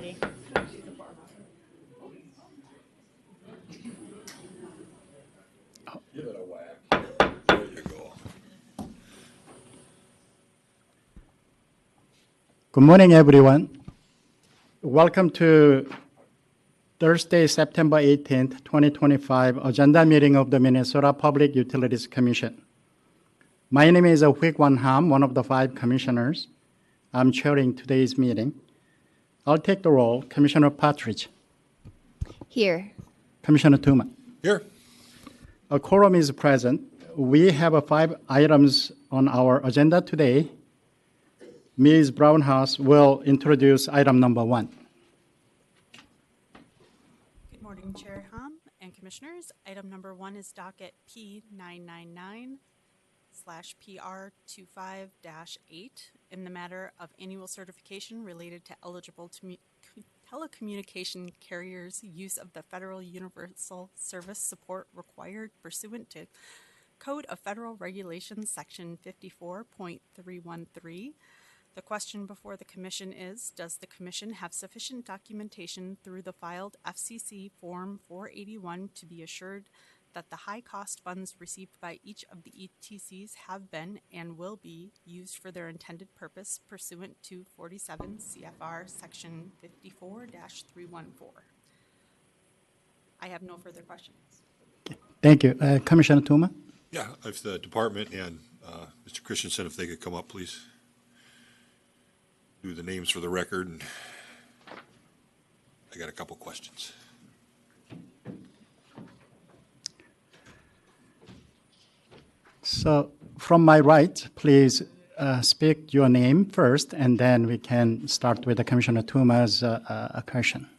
ready. Give it a whack. There you go. Good morning, everyone. Welcome to Thursday, September 18th, 2025 Agenda Meeting of the Minnesota Public Utilities Commission. My name is Huik Wan Ham, one of the 5 commissioners. I'm chairing today's meeting. I'll take the role. Commissioner Partridge. Here. Commissioner Tuma. Here. A quorum is present. We have 5 items on our agenda today. Ms. Brownhouse will introduce item number 1. Good morning, Chair Ham and Commissioners. Item number 1 is docket P999/PR25-8 in the matter of annual certification related to eligible telecommunication carriers' use of the Federal Universal Service support required pursuant to Code of Federal Regulations, Section 54.313. The question before the Commission is, does the Commission have sufficient documentation through the filed FCC Form 481 to be assured that the high-cost funds received by each of the ETCs have been and will be used for their intended purpose pursuant to 47 CFR Section 54-314? I have no further questions. Thank you. Commissioner Tuma? Yeah, if the department and Mr. Christensen, if they could come up, please. Do the names for the record. And I got a couple questions. So from my right, please speak your name first, and then we can start with the Commissioner Tuma's question.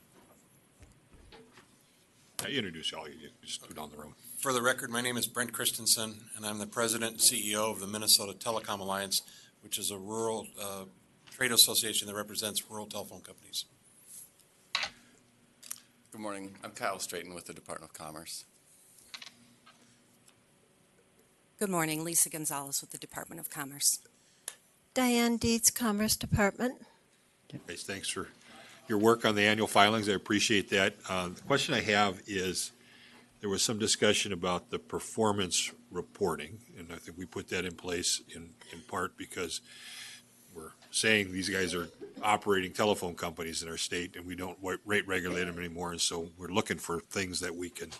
I introduce y'all. You just go down the road. For the record, my name is Brent Christensen, and I'm the President and CEO of the Minnesota Telecom Alliance, which is a rural trade association that represents rural telephone companies. Good morning. I'm Kyle Strayton with the Department of Commerce. Good morning. Lisa Gonzalez with the Department of Commerce. Diane Dietz, Commerce Department. Okay, thanks for your work on the annual filings. I appreciate that. The question I have is, there was some discussion about the performance reporting, and I think we put that in place in part because we're saying these guys are operating telephone companies in our state, and we don't rate regulate them anymore, and so we're looking for things that we can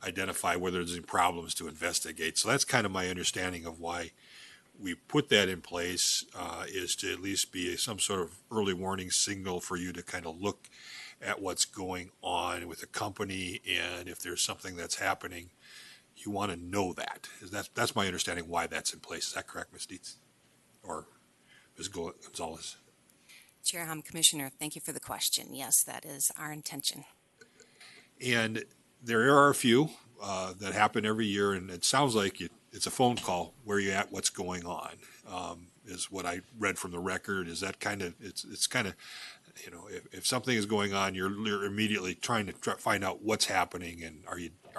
identify whether there's any problems to investigate. So that's kind of my understanding of why we put that in place, is to at least be some sort of early warning signal for you to kind of look at what's going on with the company, and if there's something that's happening, you want to know that. That's my understanding why that's in place. Is that correct, Ms. Dietz? Or Ms. Gonzalez? Chair Hom, Commissioner, thank you for the question. Yes, that is our intention. And there are a few that happen every year, and it sounds like it's a phone call. Where you at? What's going on? Is what I read from the record. Is that kind of it's kind of, you know, if something is going on, you're immediately trying to find out what's happening, and are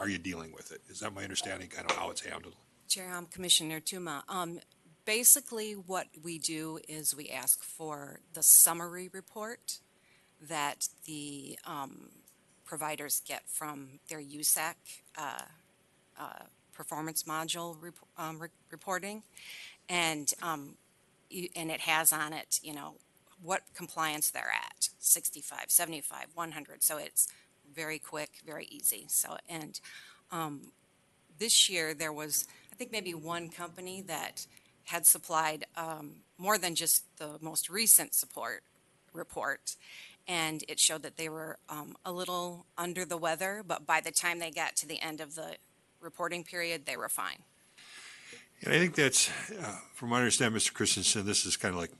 you dealing with it? Is that my understanding? Kind of how it's handled? Chair Hom, Commissioner Tuma. Basically, what we do is we ask for the summary report that the providers get from their USAC performance module reporting, and it has on it, you know, what compliance they're at, 65, 75, 100. So it's very quick, very easy. So, and this year there was, I think, maybe one company that had supplied more than just the most recent support report, and it showed that they were a little under the weather, but by the time they got to the end of the reporting period, they were fine. And I think that's, from what I understand, Mr. Christensen, this is kind of like,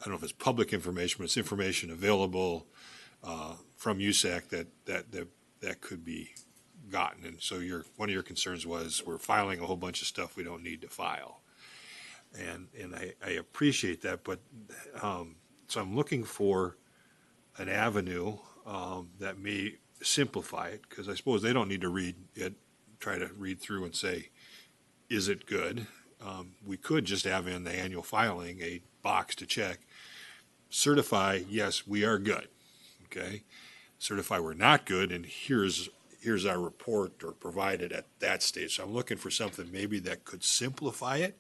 I don't know if it's public information, but it's information available from USAC that could be gotten. And so one of your concerns was we're filing a whole bunch of stuff we don't need to file. And I appreciate that, but so I'm looking for an avenue that may simplify it, because I suppose they don't need to read it, try to read through and say, is it good? We could just have in the annual filing a box to check, certify, yes, we are good. okay? Certify we're not good, and here's our report or provided at that stage. So I'm looking for something maybe that could simplify it.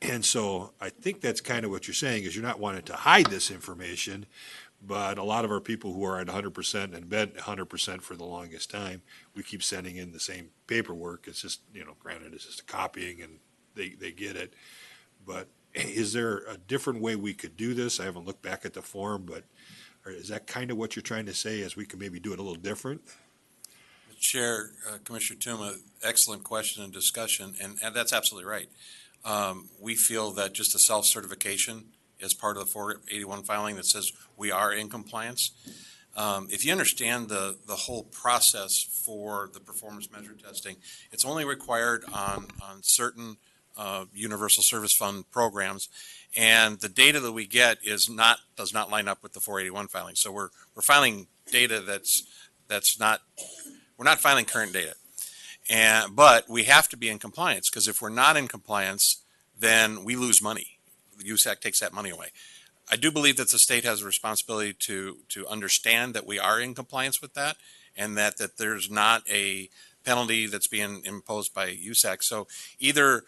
And so I think that's kind of what you're saying, is you're not wanting to hide this information, but a lot of our people who are at 100% and been 100% for the longest time, we keep sending in the same paperwork. It's just, granted, it's just a copying and they get it. But is there a different way we could do this? I haven't looked back at the form, but is that kind of what you're trying to say, as we can maybe do it a little different? Chair, Commissioner Tuma, excellent question and discussion, and that's absolutely right. We feel that just a self-certification as part of the 481 filing that says we are in compliance. If you understand the whole process for the performance measure testing, it's only required on certain Universal Service Fund programs, and the data that we get does not line up with the 481 filing. So we're filing data that's not, we're not filing current data. But we have to be in compliance, because if we're not in compliance, then we lose money. The USAC takes that money away. I do believe that the state has a responsibility to understand that we are in compliance with that, and that there's not a penalty that's being imposed by USAC. So either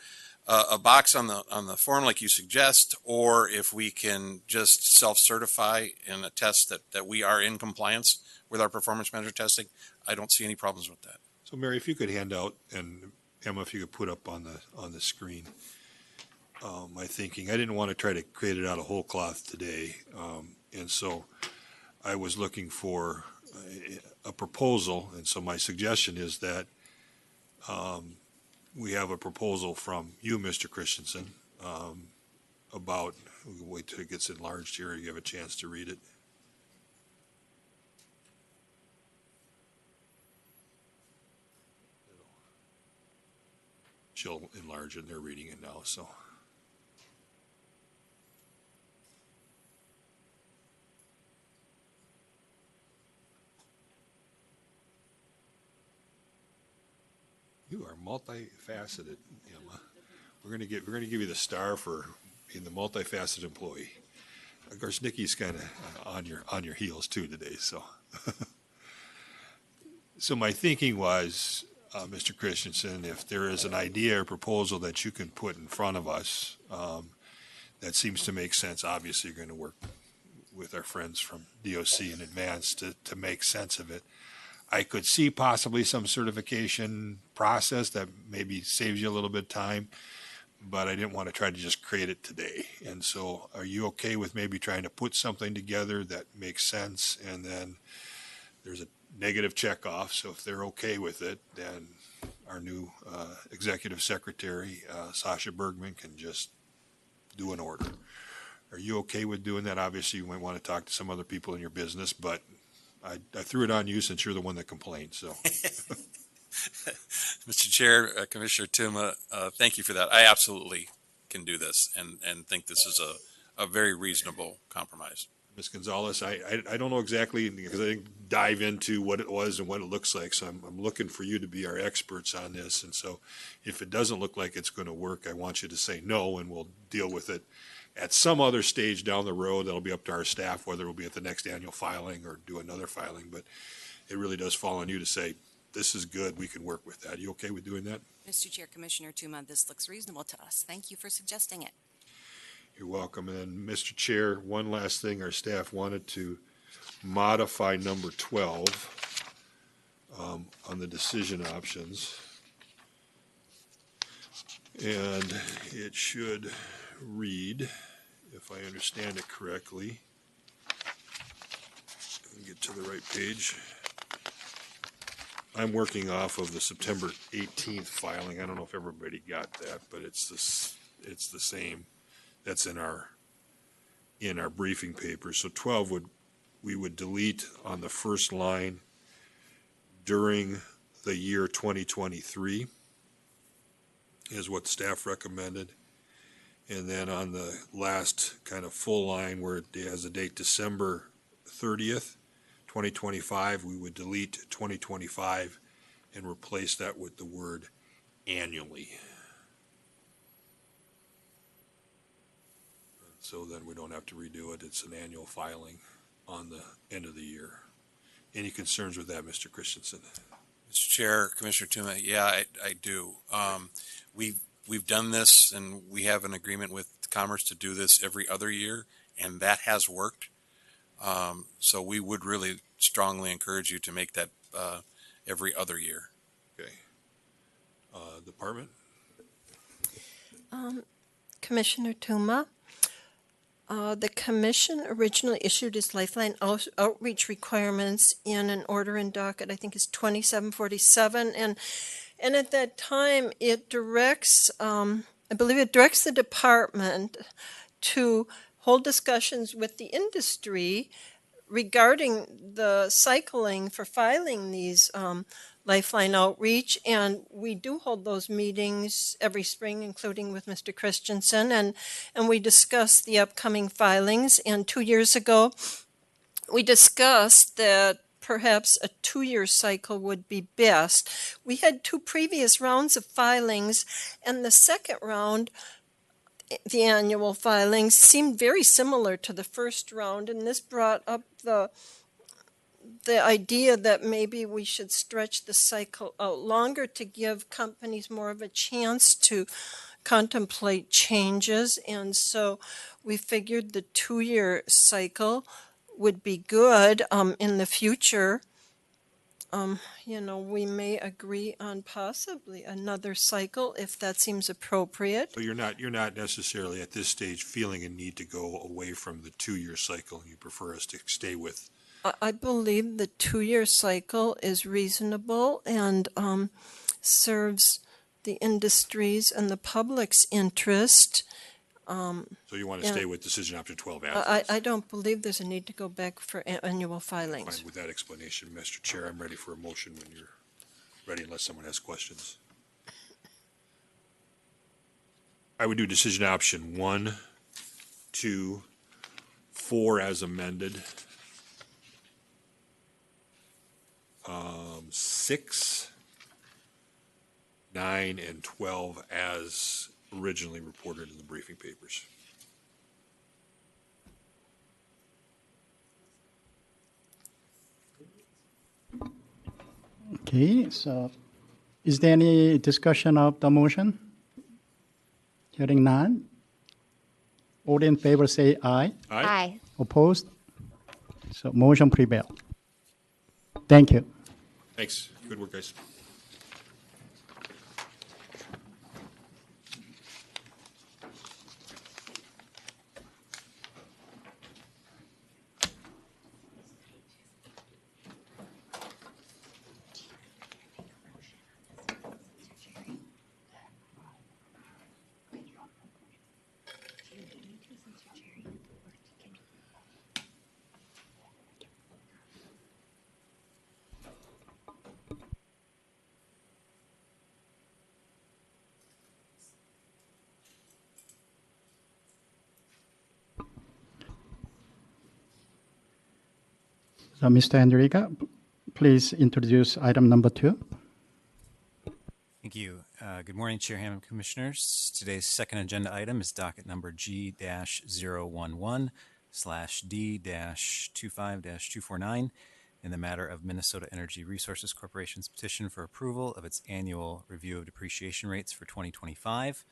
a box on the form like you suggest, or if we can just self-certify and attest that we are in compliance with our performance measure testing, I don't see any problems with that. So Mary, if you could hand out, and Emma, if you could put up on the screen, my thinking. I didn't want to try to create it out of whole cloth today, and so I was looking for a proposal, and so my suggestion is that we have a proposal from you, Mr. Christensen, about, we'll wait till it gets enlarged here, you have a chance to read it. She'll enlarge it, and they're reading it now, so. You are multifaceted, Emma. We're gonna give you the star for being the multifaceted employee. Of course, Nikki's kind of on your heels too today, so. So my thinking was, Mr. Christensen, if there is an idea or proposal that you can put in front of us, that seems to make sense. Obviously, you're going to work with our friends from DOC in advance to make sense of it. I could see possibly some certification process that maybe saves you a little bit of time, but I didn't want to try to just create it today. And so are you okay with maybe trying to put something together that makes sense, and then there's a negative check off? So if they're okay with it, then our new executive secretary, Sasha Bergman, can just do an order. Are you okay with doing that? Obviously, you might want to talk to some other people in your business, but I threw it on you since you're the one that complained. So, Mr. Chair, Commissioner Tuma, thank you for that. I absolutely can do this, and think this is a very reasonable compromise. Ms. Gonzalez, I don't know exactly, because I didn't dive into what it was and what it looks like. So I'm looking for you to be our experts on this. And so if it doesn't look like it's going to work, I want you to say no, and we'll deal with it at some other stage down the road. That'll be up to our staff, whether it'll be at the next annual filing or do another filing. But it really does fall on you to say, this is good, we can work with that. Are you okay with doing that? Mr. Chair, Commissioner Tuma, this looks reasonable to us. Thank you for suggesting it. You're welcome. And then, Mr. Chair, one last thing, our staff wanted to modify number 12 on the decision options. And it should read, if I understand it correctly, get to the right page. I'm working off of the September 18th filing. I don't know if everybody got that, but it's the same. That's in our briefing paper. So 12 we would delete on the first line during the year 2023 is what staff recommended. And then on the last kind of full line where it has a date December 30th, 2025, we would delete 2025 and replace that with the word annually. So then we don't have to redo it. It's an annual filing. on the end of the year. Any concerns with that, Mr. Christensen? Mr. Chair, Commissioner Tuma, yeah, I do. We've done this, and we have an agreement with Commerce to do this every other year, and that has worked. So we would really strongly encourage you to make that every other year. Okay. Department? Commissioner Tuma, the commission originally issued its lifeline outreach requirements in an order in docket, I think is 2747, and at that time it directs, I believe it directs the department to hold discussions with the industry regarding the cycling for filing these Lifeline outreach, and we do hold those meetings every spring, including with Mr. Christensen, and we discuss the upcoming filings. And 2 years ago, we discussed that perhaps a 2-year cycle would be best. We had 2 previous rounds of filings, and the second round, the annual filings, seemed very similar to the first round, and this brought up the idea that maybe we should stretch the cycle out longer to give companies more of a chance to contemplate changes. And so we figured the 2-year cycle would be good in the future. We may agree on possibly another cycle if that seems appropriate. So you're not necessarily at this stage feeling a need to go away from the 2-year cycle. You prefer us to stay with. I believe the 2-year cycle is reasonable and serves the industry's and the public's interest. So you want to stay with decision option 12 as is? I don't believe there's a need to go back for annual filings. Fine with that explanation, Mr. Chair. I'm ready for a motion when you're ready, unless someone has questions. I would do decision option 1, 2, 4 as amended. 6, 9, and 12 as originally reported in the briefing papers. Okay, so is there any discussion of the motion? Hearing none. All in favor say aye. Aye. Opposed? So motion prevail. Thank you. Thanks. Good work, guys. So Mr. Enrica, please introduce item number 2. Thank you. Good morning, Chair Hammond, Commissioners. Today's second agenda item is docket number G-011/D-25-249 in the matter of Minnesota Energy Resources Corporation's petition for approval of its annual review of depreciation rates for 2025.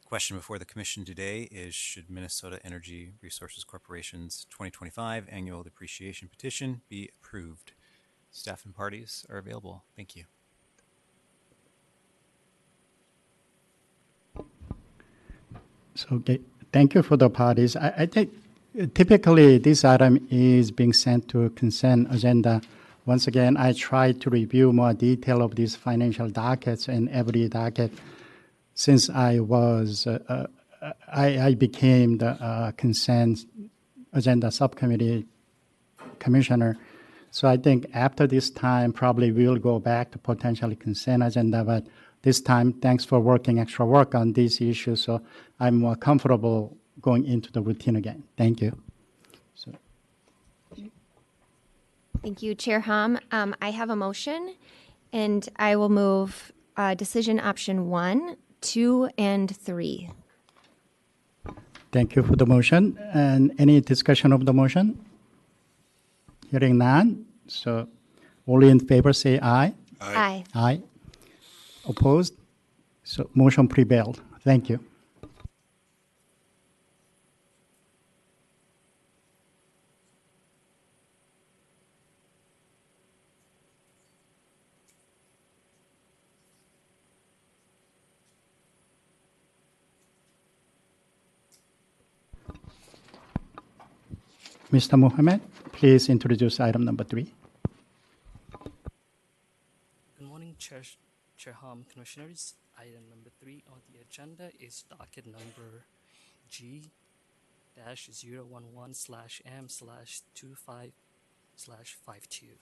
The question before the Commission today is, should Minnesota Energy Resources Corporation's 2025 annual depreciation petition be approved? Staff and parties are available. Thank you. So okay, thank you for the parties. I think typically this item is being sent to a consent agenda. Once again, I tried to review more detail of these financial dockets and every docket since I was I became the consent agenda subcommittee commissioner. So I think after this time, probably we'll go back to potentially consent agenda. But this time, thanks for working extra work on these issues. So I'm more comfortable going into the routine again. Thank you. Thank you, Chair Hom. I have a motion, and I will move decision option 1, 2, and 3. Thank you for the motion. And any discussion of the motion? Hearing none. So all in favor say aye. Aye. Aye. Opposed? So motion prevailed. Thank you. Mr. Mohammed, please introduce item number 3. Good morning, Chair Hom, Commissioners. Item number 3 on the agenda is docket number G-011/M/25/52.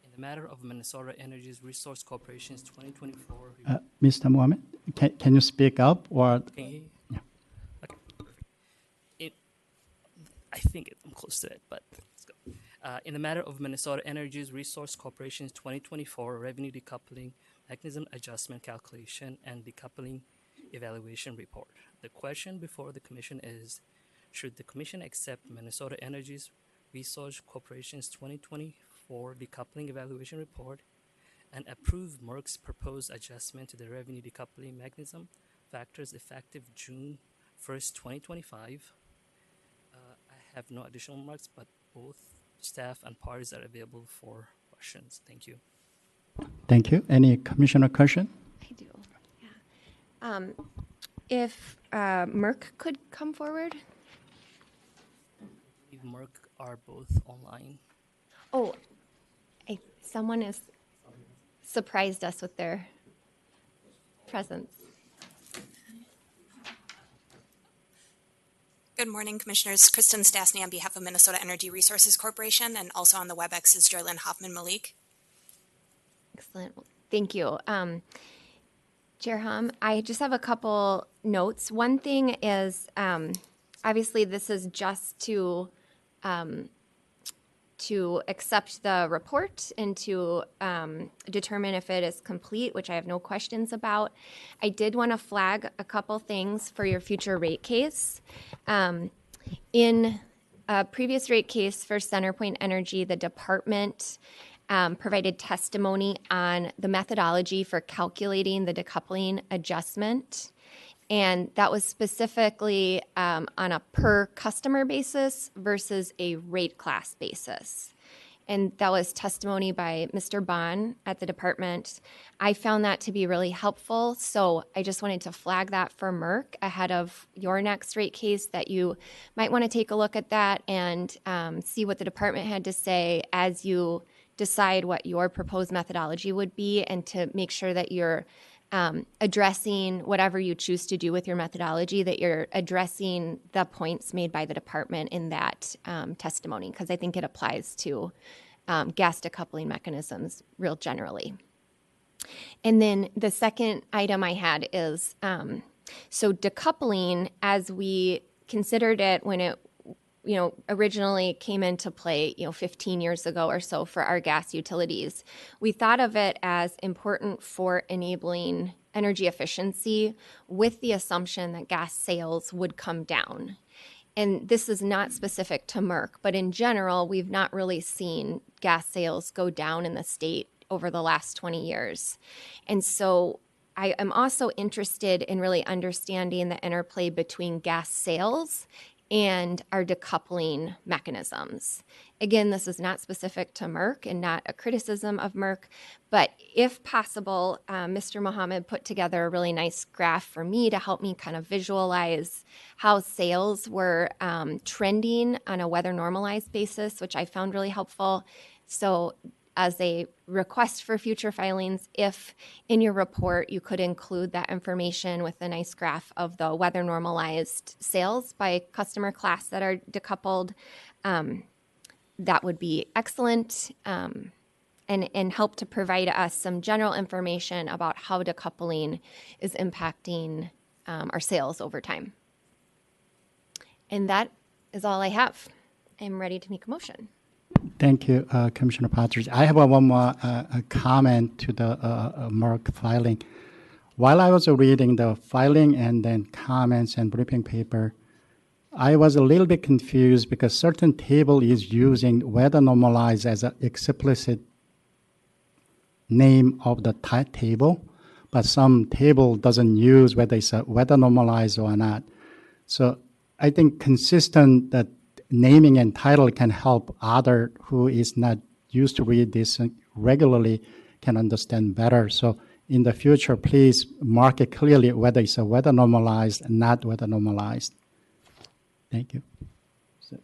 In the matter of Minnesota Energy Resource Corporation's 2024. Mr. Mohammed, can you speak up or? Can you hear me? Yeah. Okay, perfect. I think I'm close to it, but let's go. In the matter of Minnesota Energy Resource Corporation's 2024 revenue decoupling mechanism adjustment calculation and decoupling evaluation report. The question before the Commission is, should the Commission accept Minnesota Energy Resource Corporation's 2024 decoupling evaluation report and approve Merck's proposed adjustment to the revenue decoupling mechanism factors effective June 1st, 2025? I have no additional remarks, but both staff and parties are available for questions. Thank you. Thank you. Any commissioner question? I do. Yeah. If Merck could come forward. If Merck are both online. Oh, someone has surprised us with their presence. Good morning, Commissioners. Kristen Stasny on behalf of Minnesota Energy Resources Corporation, and also on the WebEx is Joylyn Hoffman-Malik. Excellent. Thank you. Chair Hom, I just have a couple notes. One thing is, obviously, this is just to accept the report and to determine if it is complete, which I have no questions about. I did want to flag a couple things for your future rate case. In a previous rate case for CenterPoint Energy, the department provided testimony on the methodology for calculating the decoupling adjustment. And that was specifically on a per customer basis versus a rate class basis. And that was testimony by Mr. Bond at the department. I found that to be really helpful. So I just wanted to flag that for Merck ahead of your next rate case, that you might want to take a look at that and see what the department had to say as you decide what your proposed methodology would be, and to make sure that you're addressing whatever you choose to do with your methodology, that you're addressing the points made by the department in that testimony, because I think it applies to gas decoupling mechanisms real generally. And then the second item I had is, so decoupling, as we considered it when it originally came into play, 15 years ago or so for our gas utilities, we thought of it as important for enabling energy efficiency with the assumption that gas sales would come down. And this is not specific to Merck, but in general, we've not really seen gas sales go down in the state over the last 20 years. And so I am also interested in really understanding the interplay between gas sales and our decoupling mechanisms. Again, this is not specific to Merck and not a criticism of Merck, but if possible, Mr. Mohammed put together a really nice graph for me to help me kind of visualize how sales were trending on a weather normalized basis, which I found really helpful. So as a request for future filings, if in your report you could include that information with a nice graph of the weather normalized sales by customer class that are decoupled, that would be excellent, and help to provide us some general information about how decoupling is impacting our sales over time. And that is all I have. I'm ready to make a motion. Thank you, Commissioner Partridge. I have one more comment to the Merck filing. While I was reading the filing and then comments and briefing paper, I was a little bit confused because certain table is using weather normalized as an explicit name of the table, but some table doesn't use whether it's a weather normalized or not. So I think consistent that naming and title can help other who is not used to read this regularly can understand better. So in the future, please mark it clearly whether it's a weather normalized and not weather normalized. Thank you. So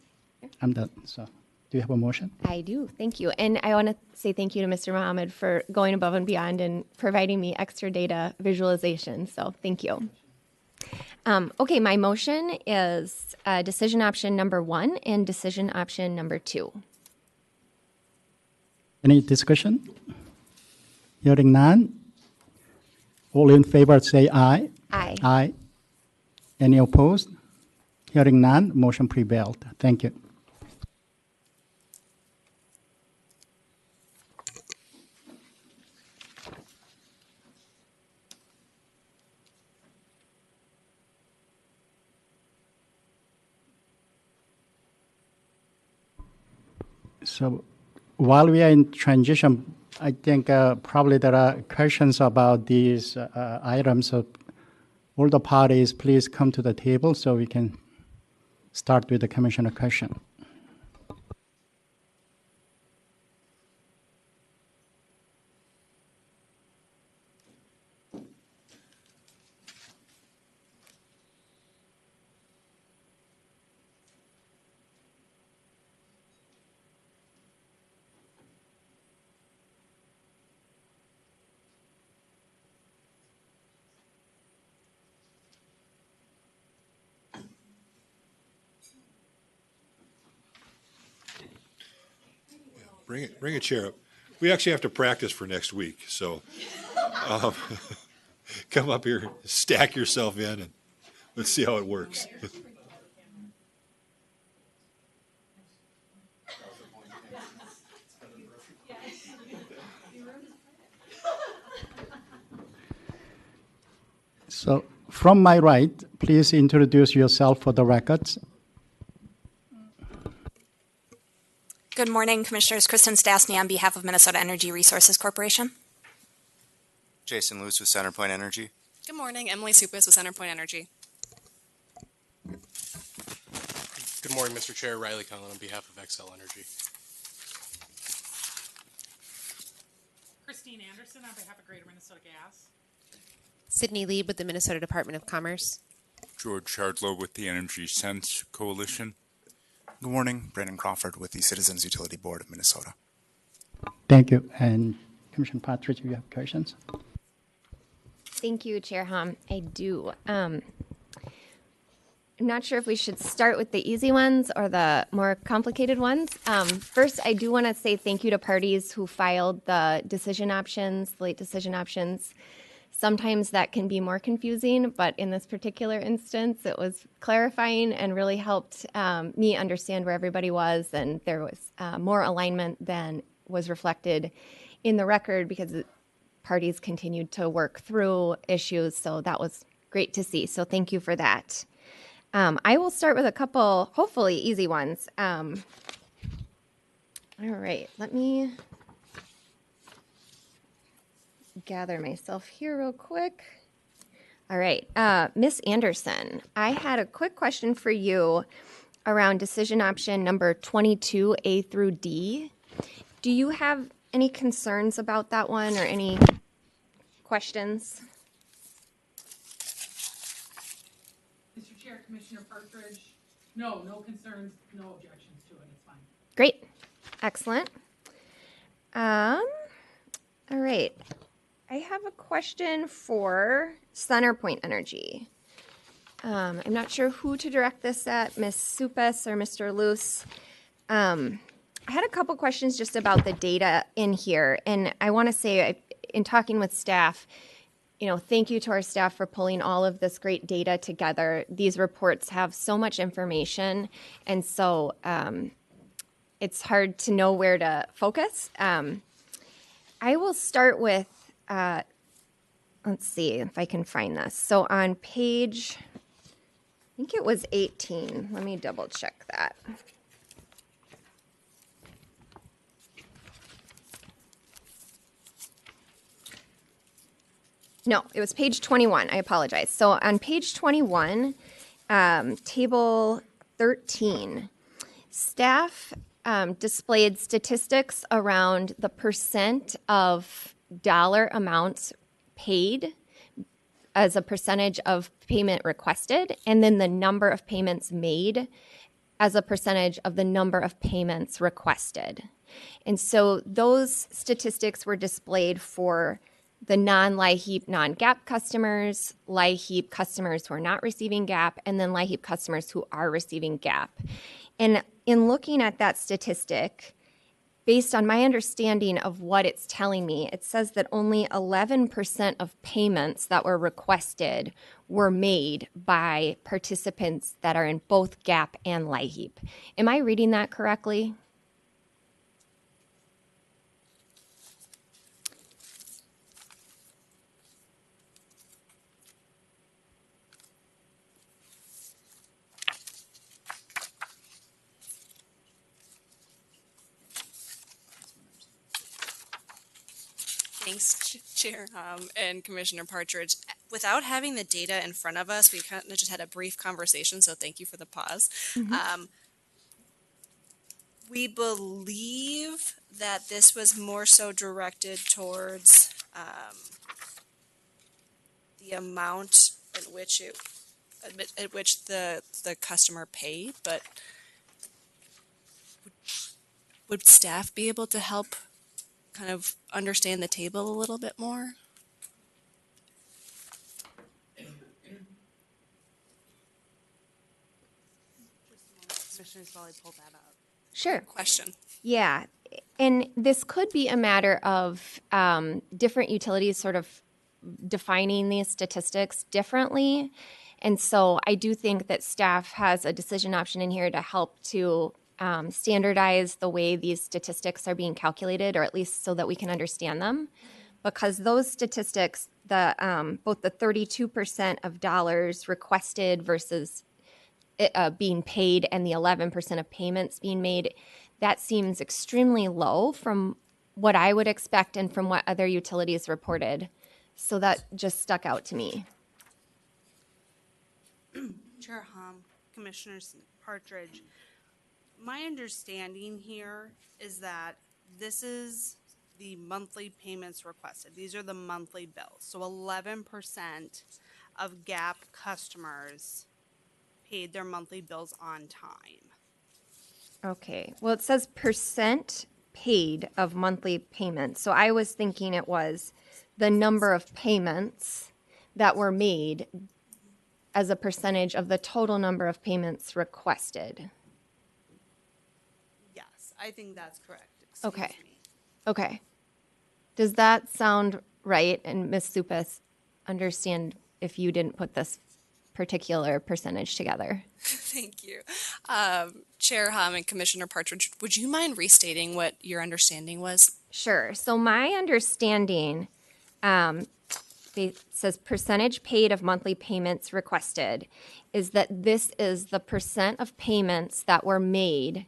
I'm done. So do you have a motion? I do. Thank you. And I want to say thank you to Mr. Mohammed for going above and beyond and providing me extra data visualization. So thank you. Okay, my motion is decision option number 1 and decision option number 2. Any discussion? Hearing none. All in favor say aye. Aye. Aye. Any opposed? Hearing none, motion prevailed. Thank you. So while we are in transition, I think probably there are questions about these items. So all the parties, please come to the table so we can start with the commissioner question. Bring a chair up. We actually have to practice for next week, so come up here, stack yourself in, and let's see how it works. So from my right, please introduce yourself for the records. Good morning, Commissioners. Kristen Stastny on behalf of Minnesota Energy Resources Corporation. Jason Luce with CenterPoint Energy. Good morning, Emily Supis with CenterPoint Energy. Good morning, Mr. Chair. Riley Collin on behalf of XL Energy. Christine Anderson on behalf of Greater Minnesota Gas. Sydney Lieb with the Minnesota Department of Commerce. George Shardlow with the Energy Sense Coalition. Good morning, Brandon Crawford with the Citizens Utility Board of Minnesota. Thank you. And Commissioner Partridge, you have questions? Thank you, Chair Hom. I do. I'm not sure if we should start with the easy ones or the more complicated ones. First, I do want to say thank you to parties who filed the decision options, late decision options. Sometimes that can be more confusing, but in this particular instance, it was clarifying and really helped me understand where everybody was, and there was more alignment than was reflected in the record because parties continued to work through issues, so that was great to see. So thank you for that. I will start with a couple, hopefully, easy ones. All right, let me gather myself here real quick. All right, Ms. Anderson, I had a quick question for you around decision option number 22A through D. Do you have any concerns about that one or any questions? Mr. Chair, Commissioner Partridge, no concerns, no objections to it, it's fine. Great, excellent. All right. I have a question for CenterPoint Energy. I'm not sure who to direct this at, Ms. Supis or Mr. Luce. I had a couple questions just about the data in here, and I want to say, in talking with staff, thank you to our staff for pulling all of this great data together. These reports have so much information, and so it's hard to know where to focus. I will start with let's see if I can find this. So on page think it was 18. Let me double check that. No, it was page 21. I apologize. So on page 21, table 13, staff displayed statistics around the percent of dollar amounts paid as a percentage of payment requested, and then the number of payments made as a percentage of the number of payments requested. And so those statistics were displayed for the non-LIHEAP, non-GAP customers, LIHEAP customers who are not receiving GAP, and then LIHEAP customers who are receiving GAP. And in looking at that statistic, based on my understanding of what it's telling me, it says that only 11% of payments that were requested were made by participants that are in both GAP and LIHEAP. Am I reading that correctly? Thanks, Chair and Commissioner Partridge. Without having the data in front of us, we kind of just had a brief conversation, so thank you for the pause. We believe that this was more so directed towards the amount at which the customer paid, but would staff be able to help kind of understand the table a little bit more? Commissioners, while I pull that up. Sure. Question. Yeah, and this could be a matter of different utilities sort of defining these statistics differently. And so I do think that staff has a decision option in here to help to standardize the way these statistics are being calculated, or at least so that we can understand them. Because those statistics, both the 32% of dollars requested versus being paid and the 11% of payments being made, that seems extremely low from what I would expect and from what other utilities reported. So that just stuck out to me. Chair Hom, Commissioners Partridge, my understanding here is that this is the monthly payments requested. These are the monthly bills. So 11% of GAP customers paid their monthly bills on time. Okay. Well, it says percent paid of monthly payments. So I was thinking it was the number of payments that were made as a percentage of the total number of payments requested. Yes, I think that's correct. Okay. Okay. Does that sound right? And Ms. Supas, understand if you didn't put this particular percentage together. Thank you. Chair Hom and Commissioner Partridge, would you mind restating what your understanding was? Sure. So my understanding it says percentage paid of monthly payments requested is that this is the percent of payments that were made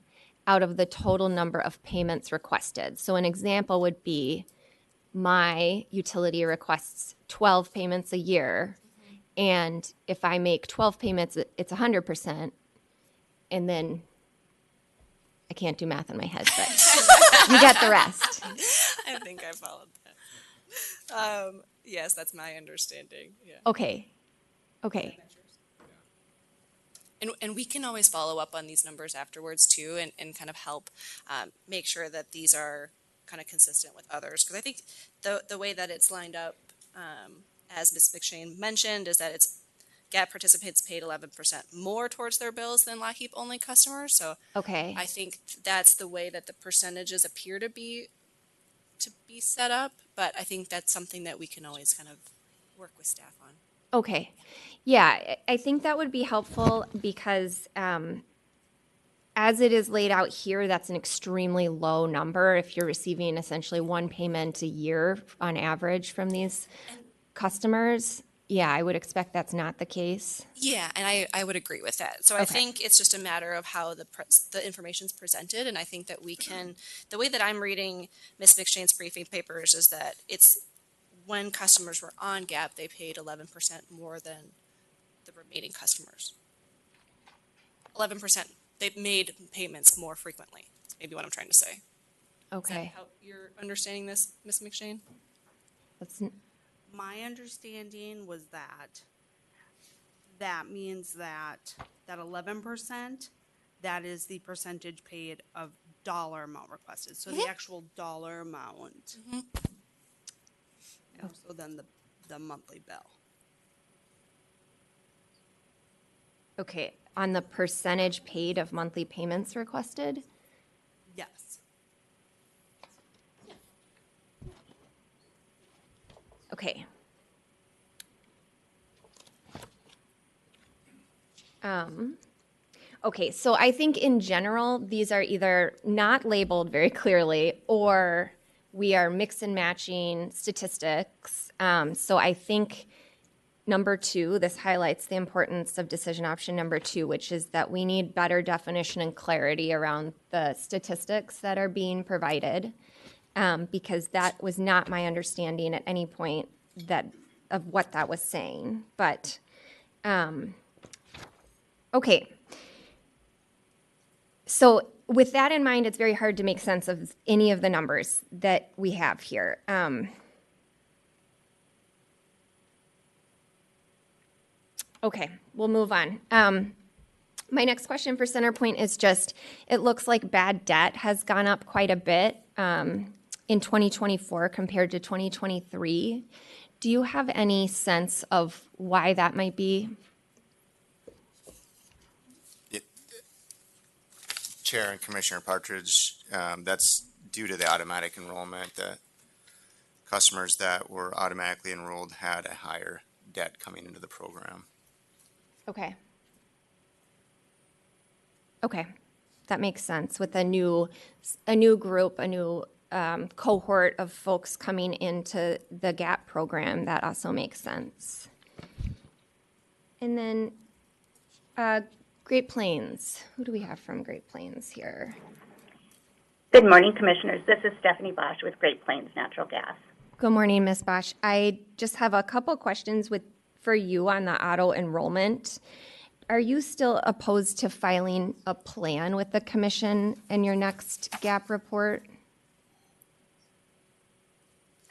out of the total number of payments requested. So an example would be my utility requests 12 payments a year. And if I make 12 payments, it's 100%. And then I can't do math in my head, but you get the rest. I think I followed that. Yes, that's my understanding. Yeah. Okay. Okay. And we can always follow up on these numbers afterwards too, and kind of help make sure that these are kind of consistent with others. Because I think the way that it's lined up, as Ms. McShane mentioned, is that it's GAP participants paid 11% more towards their bills than LIHEAP only customers. So okay. I think that's the way that the percentages appear to be set up. But I think that's something that we can always kind of work with staff on. Okay. Yeah, I think that would be helpful because as it is laid out here, that's an extremely low number if you're receiving essentially one payment a year on average from these customers. yeah, I would expect that's not the case. Yeah, and I would agree with that. So I Okay. think it's just a matter of how the information's presented, and I think that we can, the way that I'm reading Ms. McShane's briefing papers is that it's when customers were on GAP, they paid 11% more than the remaining customers. 11%, they made payments more frequently, is maybe what I'm trying to say. Is that Okay. how you're understanding this, Ms. McShane? That's My understanding was that means that 11%, that is the percentage paid of dollar amount requested. So the actual dollar amount, more so than the monthly bill. okay. On the percentage paid of monthly payments requested? Yes. Okay. Okay, so I think in general, these are either not labeled very clearly or we are mix and matching statistics. So I think number 2, this highlights the importance of decision option number 2, which is that we need better definition and clarity around the statistics that are being provided, because that was not my understanding at any point of what that was saying. But okay. So with that in mind, it's very hard to make sense of any of the numbers that we have here. Okay, we'll move on. My next question for Centerpoint is just, it looks like bad debt has gone up quite a bit in 2024 compared to 2023. Do you have any sense of why that might be? Chair and Commissioner Partridge, that's due to the automatic enrollment, that customers that were automatically enrolled had a higher debt coming into the program. Okay. Okay, that makes sense with a new group, a new cohort of folks coming into the GAP program. That also makes sense. And then Great Plains. Who do we have from Great Plains here? Good morning, Commissioners. This is Stephanie Bosch with Great Plains Natural Gas. Good morning, Ms. Bosch. I just have a couple questions for you on the auto enrollment. Are you still opposed to filing a plan with the Commission in your next GAP report?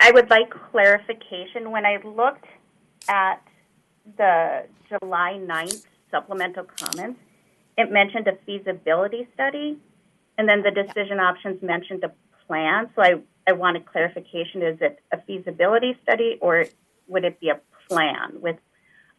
I would like clarification. When I looked at the July 9th supplemental comments, it mentioned a feasibility study, and then the decision options mentioned a plan. So I wanted clarification. Is it a feasibility study, or would it be a plan with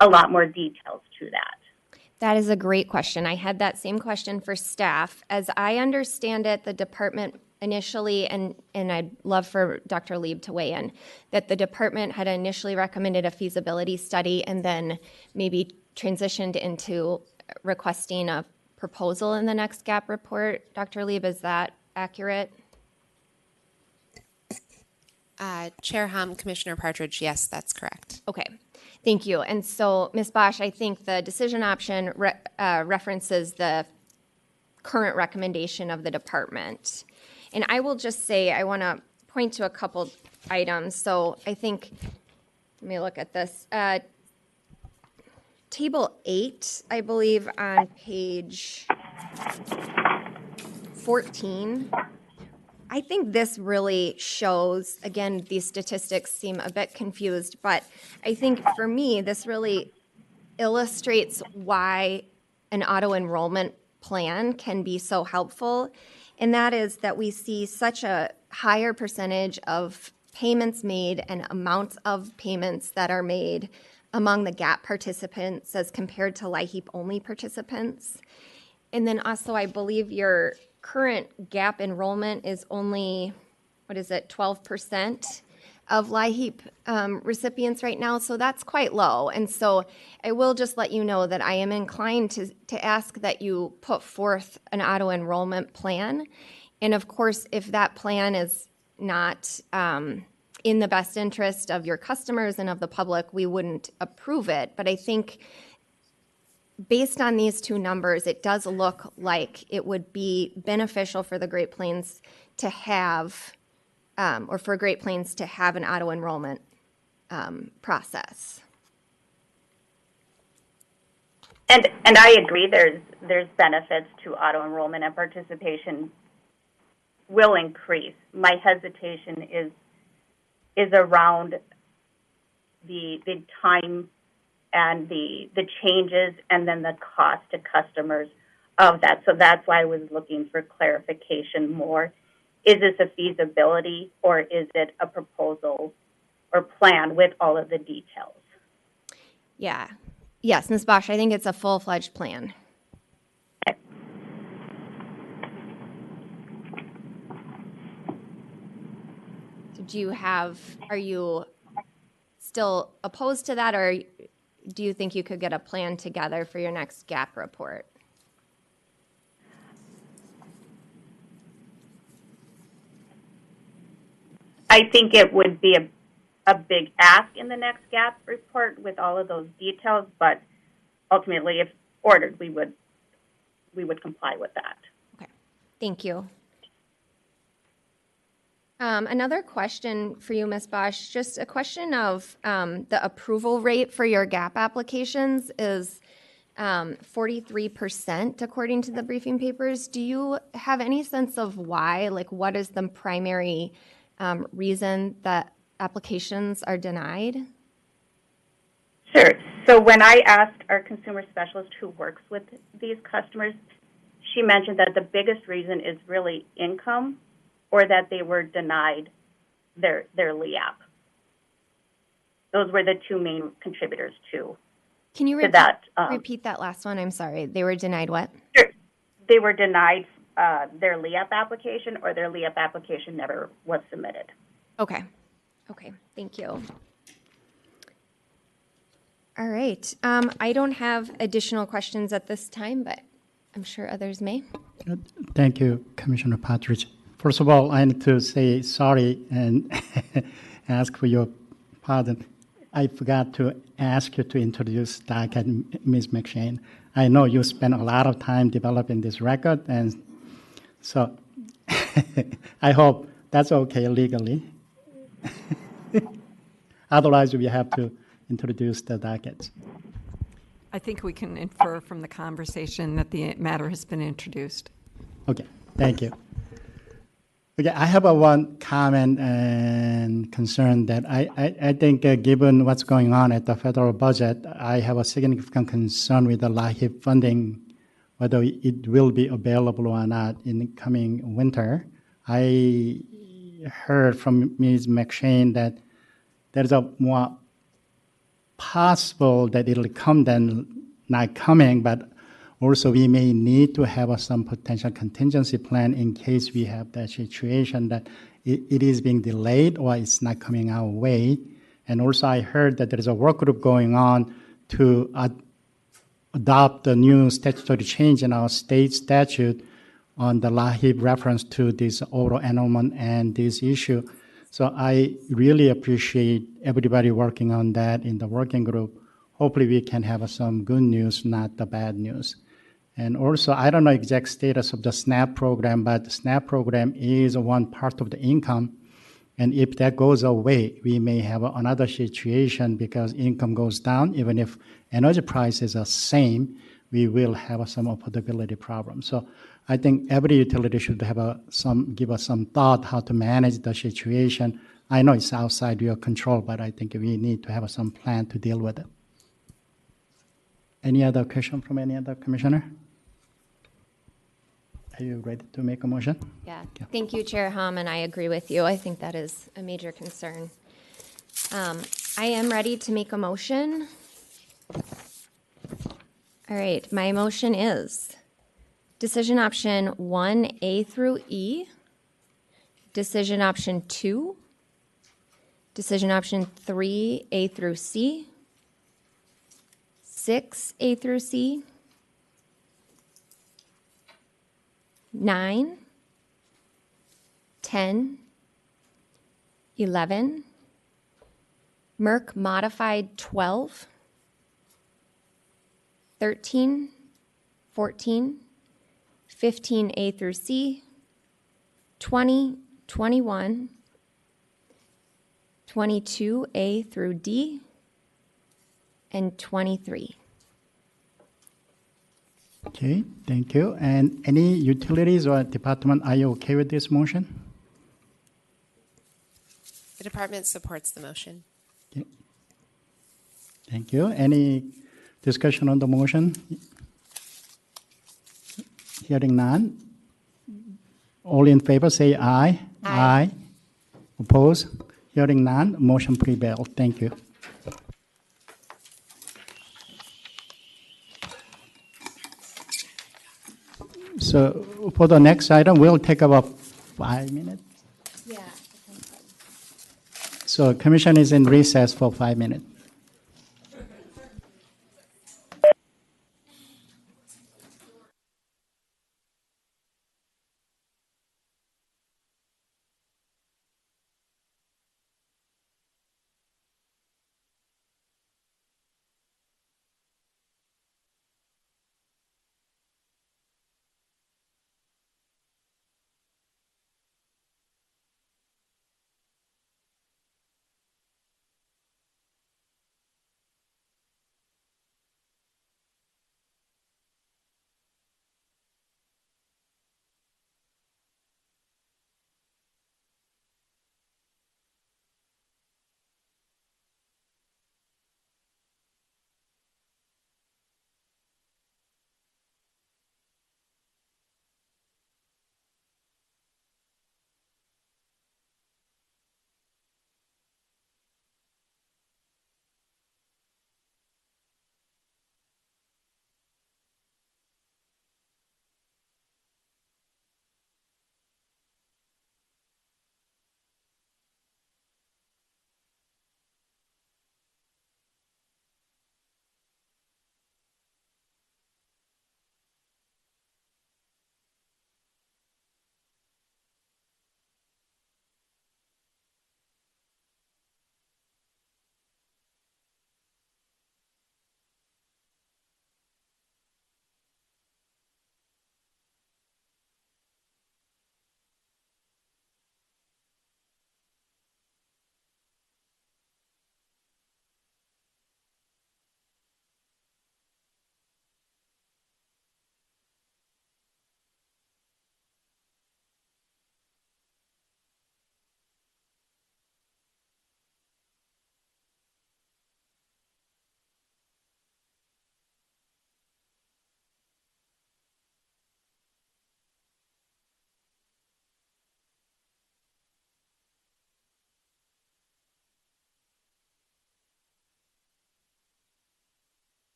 a lot more details to that? That is a great question. I had that same question for staff. As I understand it, the department initially, and I'd love for Dr. Lieb to weigh in, that the department had initially recommended a feasibility study and then maybe transitioned into requesting a proposal in the next GAP report. Dr. Lieb, is that accurate? Chair Hom, Commissioner Partridge, yes, that's correct. Okay, thank you. And so, Ms. Bosch, I think the decision option references the current recommendation of the department. And I will just say, I want to point to a couple items. So I think, let me look at this. Table 8, I believe, on page 14. I think this really shows, again, these statistics seem a bit confused, but I think for me, this really illustrates why an auto enrollment plan can be so helpful. And that is that we see such a higher percentage of payments made and amounts of payments that are made among the GAP participants as compared to LIHEAP only participants. And then also, I believe your current GAP enrollment is only, 12% of LIHEAP recipients right now. So that's quite low. And so I will just let you know that I am inclined to ask that you put forth an auto enrollment plan. And of course, if that plan is not in the best interest of your customers and of the public, we wouldn't approve it. But I think based on these two numbers, it does look like it would be beneficial for the Great Plains to have, or for Great Plains to have an auto enrollment process. And I agree. There's benefits to auto enrollment, and participation will increase. My hesitation is around the time and the changes, and then the cost to customers of that. So that's why I was looking for clarification more. Is this a feasibility, or is it a proposal or plan with all of the details? Yeah. Yes, Ms. Bosch, I think it's a full-fledged plan. Are you still opposed to that, or do you think you could get a plan together for your next gap report? I think it would be a big ask in the next gap report with all of those details, but ultimately, if ordered, we would comply with that. Okay, thank you. Another question for you, Ms. Bosch, just a question of the approval rate for your gap applications is 43% according to the briefing papers. Do you have any sense of why? Like, what is the primary reason that applications are denied? Sure. So when I asked our consumer specialist who works with these customers, she mentioned that the biggest reason is really income, or that they were denied their LEAP. Those were the two main contributors to. Can you repeat that last one? I'm sorry. They were denied what? Sure. They were denied their LEAP application, or their LEAP application never was submitted. Okay. Okay. Thank you. All right. I don't have additional questions at this time, but I'm sure others may. Thank you, Commissioner Partridge. First of all, I need to say sorry and ask for your pardon. I forgot to ask you to introduce docket, Ms. McShane. I know you spent a lot of time developing this record, and so I hope that's okay legally. Otherwise, we have to introduce the dockets. I think we can infer from the conversation that the matter has been introduced. Okay, thank you. Okay, I have one comment and concern that I think given what's going on at the federal budget, I have a significant concern with the LIHEAP funding, whether it will be available or not in the coming winter. I heard from Ms. McShane that there's a more possible that it'll come than not coming, but also we may need to have some potential contingency plan in case we have that situation that it is being delayed or it's not coming our way. And also I heard that there is a work group going on to adopt a new statutory change in our state statute on the LIHEAP reference to this auto enrollment and this issue. So I really appreciate everybody working on that in the working group. Hopefully we can have some good news, not the bad news. And also, I don't know exact status of the SNAP program, but the SNAP program is one part of the income. And if that goes away, we may have another situation because income goes down. Even if energy prices are same, we will have some affordability problems. So I think every utility should have give us some thought how to manage the situation. I know it's outside your control, but I think we need to have some plan to deal with it. Any other question from any other commissioner? Are you ready to make a motion? Yeah. Thank you, Chair Hom, and I agree with you. I think that is a major concern. I am ready to make a motion. All right, my motion is decision option 1A through E, decision option 2, decision option 3A through C, 6A through C, 9, 10, 11, Merck modified 12, 13, 14, 15A through C, 20, 21, 22A through D, and 23. Okay, thank you. And any utilities or department, are you okay with this motion? The department supports the motion. Okay. Thank you. Any discussion on the motion? Hearing none. All in favor say aye. Aye. Oppose? Hearing none. Motion prevailed. Thank you. So for the next item, we'll take about 5 minutes. Yeah. So commission is in recess for 5 minutes.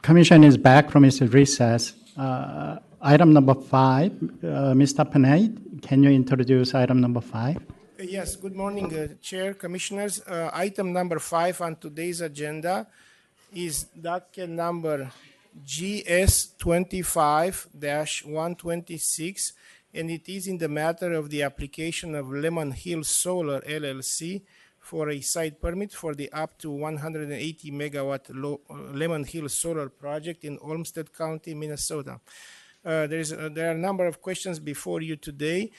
Commission is back from its recess. Item number 5, Mr. Panay, can you introduce item number 5? Yes, good morning, Chair, Commissioners. Item number 5 on today's agenda is docket number GS 25-126, and it is in the matter of the application of Lemon Hill Solar LLC for a site permit for the up to 180 megawatt Lemon Hill Solar project in Olmsted County, Minnesota. There are a number of questions before you today.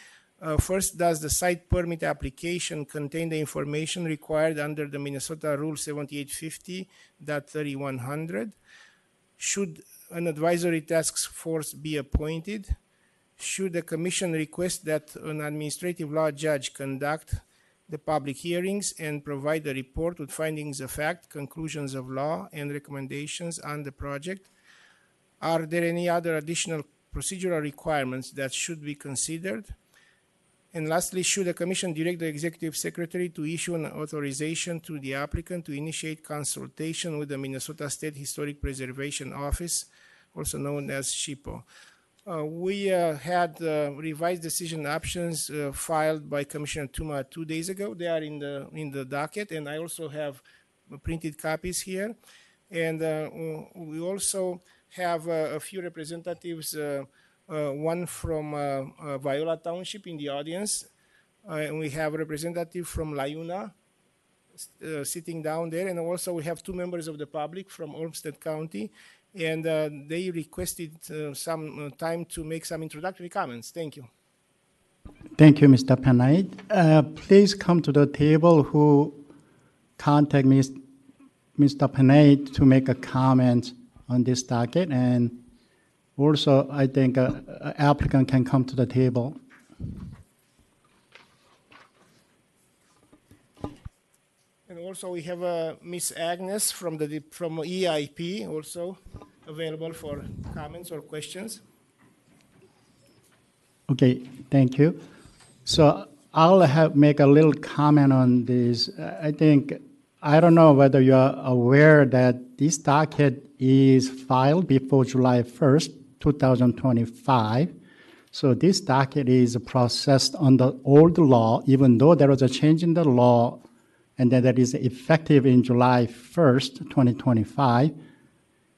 First, does the site permit application contain the information required under the Minnesota Rule 7850.3100? Should an advisory task force be appointed? Should the Commission request that an administrative law judge conduct the public hearings and provide a report with findings of fact, conclusions of law, and recommendations on the project? Are there any other additional procedural requirements that should be considered? And lastly, should the Commission direct the Executive Secretary to issue an authorization to the applicant to initiate consultation with the Minnesota State Historic Preservation Office, also known as SHPO? We had revised decision options filed by Commissioner Tuma 2 days ago. They are in the docket, and I also have printed copies here. And we also have a few representatives, one from Viola Township in the audience, and we have a representative from Layuna sitting down there, and also we have 2 members of the public from Olmsted County, and they requested some time to make some introductory comments. Thank you. Thank you, Mr. Panay. Please come to the table who contact Mr. Panay to make a comment on this docket, and also I think applicant can come to the table. And also we have Miss Agnes from EIP also available for comments or questions. Okay, thank you. So I'll make a little comment on this. I don't know whether you are aware that this docket is filed before July 1st, 2025. So this docket is processed under old law, even though there was a change in the law and that is effective in July 1st, 2025.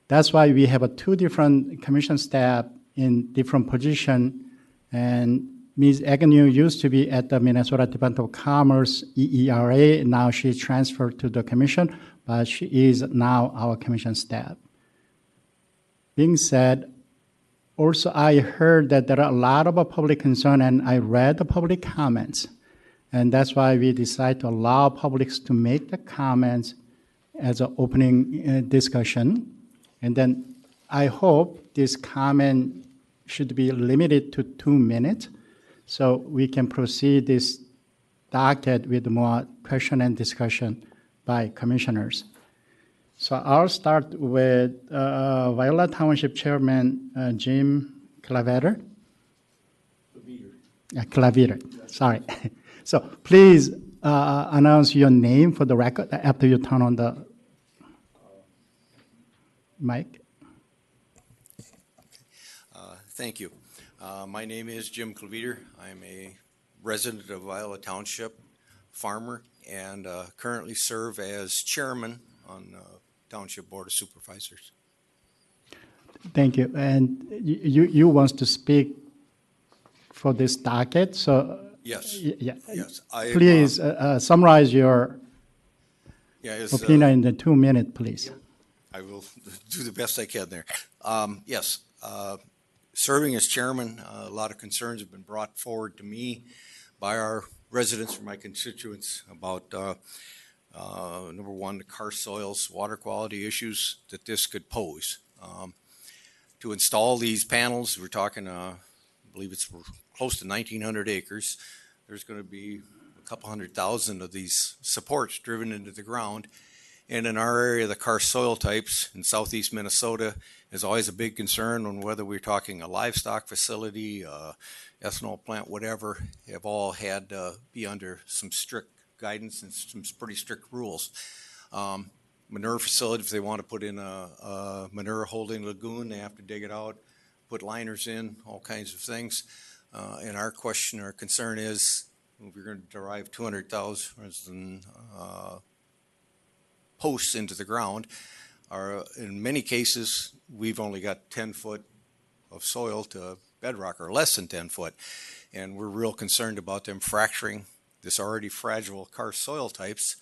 That's why we have 2 different commission staff in different positions. And Ms. Agnew used to be at the Minnesota Department of Commerce, EERA. Now she's transferred to the commission, but she is now our commission staff. Being said, also I heard that there are a lot of public concern, and I read the public comments. And that's why we decided to allow publics to make the comments as an opening discussion. And then I hope this comment should be limited to 2 minutes, so we can proceed this docket with more question and discussion by commissioners. So I'll start with Viola Township Chairman Jim Claveter. Claveter, sorry. So please announce your name for the record after you turn on the mic. Thank you. My name is Jim Claveter. I'm a resident of Viola Township, farmer, and currently serve as chairman on Township Board of Supervisors. Thank you. And you want to speak for this docket, so yes. Yes. Please summarize your opinion in the 2 minutes, please. I will do the best I can there. Yes. Serving as chairman, a lot of concerns have been brought forward to me by our residents or my constituents about number 1, the karst soils, water quality issues that this could pose. To install these panels, we're talking, I believe it's close to 1,900 acres. There's going to be a couple 100,000 of these supports driven into the ground. And in our area, the karst soil types in southeast Minnesota is always a big concern on whether we're talking a livestock facility, ethanol plant, whatever, have all had to be under some strict guidance and some pretty strict rules. manure facility, if they want to put in a manure holding lagoon, they have to dig it out, put liners in, all kinds of things. And our concern is, if you're going to drive 200,000 posts into the ground, in many cases, we've only got 10 foot of soil to bedrock, or less than 10 foot. And we're real concerned about them fracturing this already fragile karst soil types,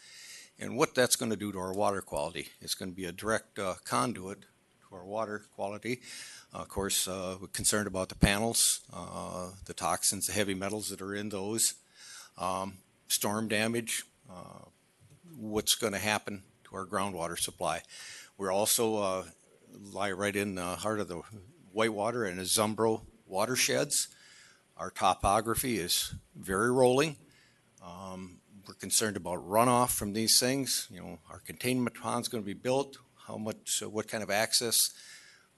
and what that's going to do to our water quality. It's going to be a direct conduit to our water quality. Of course, we're concerned about the panels, the toxins, the heavy metals that are in those, storm damage, what's going to happen to our groundwater supply. We're also lie right in the heart of the Whitewater and the Zumbro watersheds. Our topography is very rolling. We're concerned about runoff from these things. You know, our containment pond's going to be built. How much, what kind of access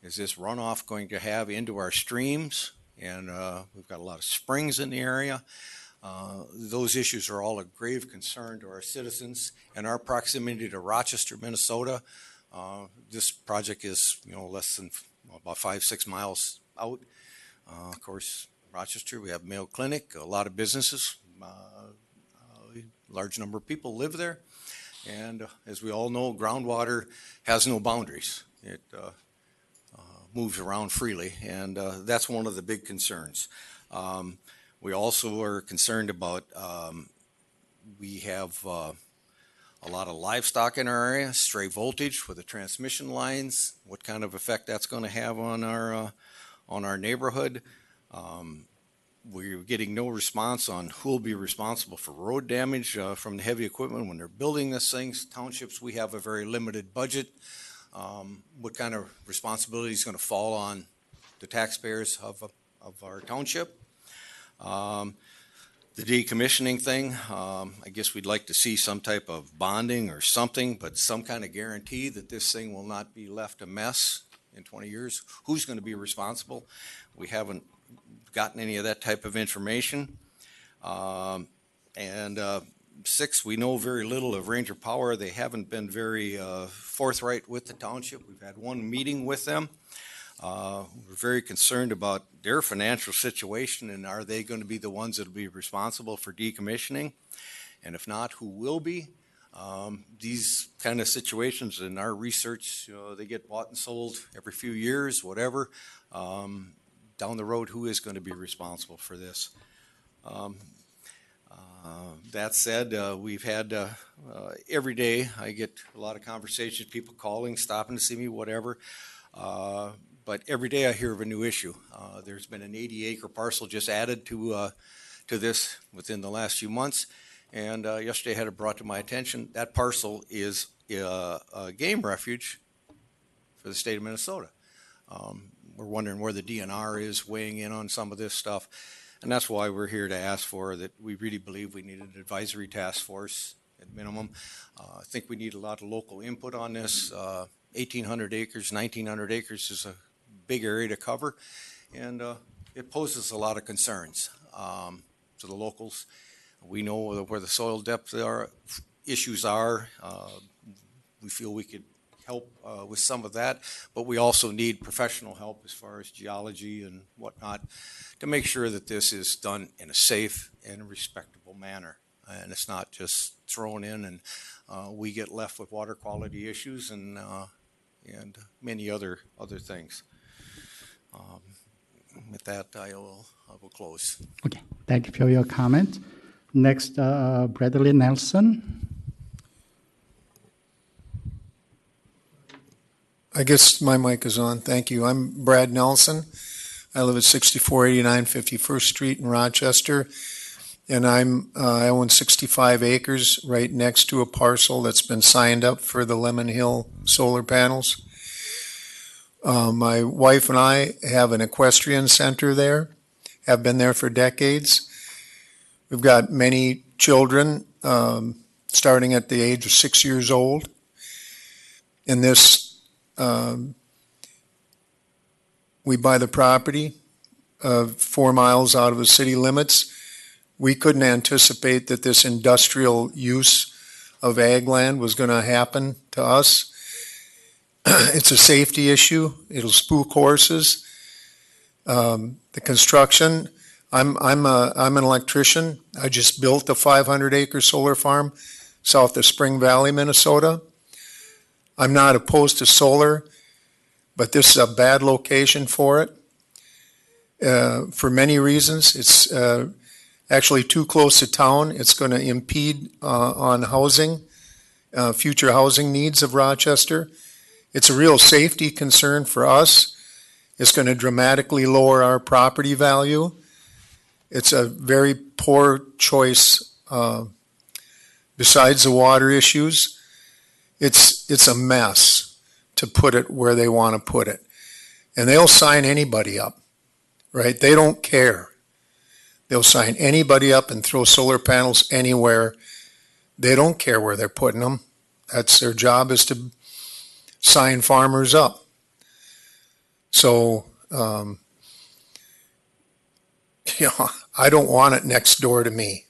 is this runoff going to have into our streams? And we've got a lot of springs in the area. Those issues are all a grave concern to our citizens, and our proximity to Rochester, Minnesota. This project is, you know, less than about 5-6 miles out. Of course, Rochester, we have Mayo Clinic, a lot of businesses. Large number of people live there, and as we all know, groundwater has no boundaries. It moves around freely, and that's one of the big concerns. We also are concerned about, we have a lot of livestock in our area, stray voltage with the transmission lines, what kind of effect that's going to have on our neighborhood. We're getting no response on who will be responsible for road damage from the heavy equipment when they're building these things. Townships, we have a very limited budget. What kind of responsibility is going to fall on the taxpayers of our township? The decommissioning thing, I guess we'd like to see some type of bonding or something, but some kind of guarantee that this thing will not be left a mess in 20 years. Who's going to be responsible? We haven't gotten any of that type of information. Six, we know very little of Ranger Power. They haven't been very forthright with the township. We've had one meeting with them. We're very concerned about their financial situation, and are they going to be the ones that will be responsible for decommissioning? And if not, who will be? These kind of situations in our research, they get bought and sold every few years, whatever. Down the road, who is going to be responsible for this? That said, we've had every day I get a lot of conversations, people calling, stopping to see me, whatever. But every day I hear of a new issue. There's been an 80-acre parcel just added to this within the last few months. And yesterday I had it brought to my attention. That parcel is a game refuge for the state of Minnesota. We're wondering where the DNR is weighing in on some of this stuff. And that's why we're here to ask for that. We really believe we need an advisory task force at minimum. I think we need a lot of local input on this. 1,800 acres, 1,900 acres is a big area to cover. And it poses a lot of concerns to the locals. We know where the soil depth issues are. We feel we could help with some of that, but we also need professional help as far as geology and whatnot to make sure that this is done in a safe and respectable manner. And it's not just thrown in and we get left with water quality issues and many other things. With that, I will close. Okay, thank you for your comment. Next, Bradley Nelson. I guess my mic is on. Thank you. I'm Brad Nelson. I live at 6489 51st Street in Rochester, and I own 65 acres right next to a parcel that's been signed up for the Lemon Hill solar panels. My wife and I have an equestrian center there, have been there for decades. We've got many children, starting at the age of 6 years old. And this, we buy the property 4 miles out of the city limits. We couldn't anticipate that this industrial use of ag land was going to happen to us. It's a safety issue. It'll spook horses. The construction, I'm an electrician. I just built a 500-acre solar farm south of Spring Valley, Minnesota. I'm not opposed to solar, but this is a bad location for it for many reasons. It's actually too close to town. It's going to impede on housing, future housing needs of Rochester. It's a real safety concern for us. It's going to dramatically lower our property value. It's a very poor choice. Besides the water issues, it's a mess to put it where they want to put it. And they'll sign anybody up, right? They don't care. They'll sign anybody up and throw solar panels anywhere. They don't care where they're putting them. That's their job, is to sign farmers up. So, I don't want it next door to me.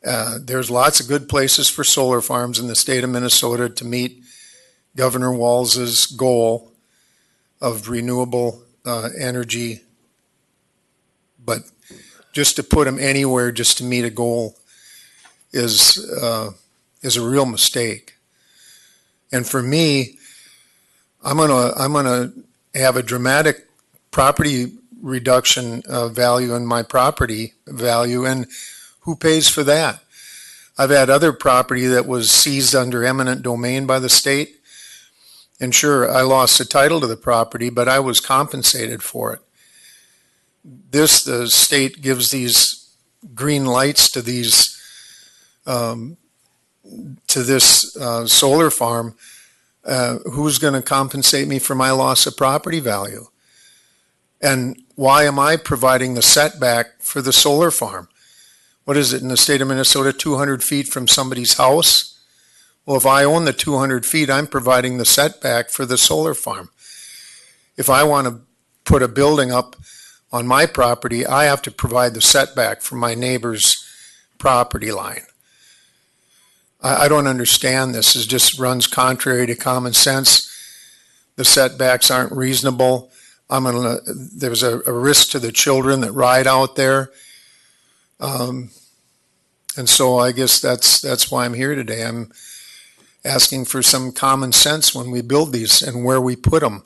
There's lots of good places for solar farms in the state of Minnesota to meet Governor Walz's goal of renewable energy, but just to put them anywhere just to meet a goal is a real mistake. And for me, I'm gonna have a dramatic property reduction value in my property value, and who pays for that? I've had other property that was seized under eminent domain by the state, and sure, I lost the title to the property, but I was compensated for it. The state gives these green lights to these to this solar farm. Who's going to compensate me for my loss of property value? And why am I providing the setback for the solar farm? What is it in the state of Minnesota, 200 feet from somebody's house? Well, if I own the 200 feet, I'm providing the setback for the solar farm. If I want to put a building up on my property, I have to provide the setback for my neighbor's property line. I don't understand this. It just runs contrary to common sense. The setbacks aren't reasonable. There's a risk to the children that ride out there. And so I guess that's why I'm here today. I'm asking for some common sense when we build these and where we put them.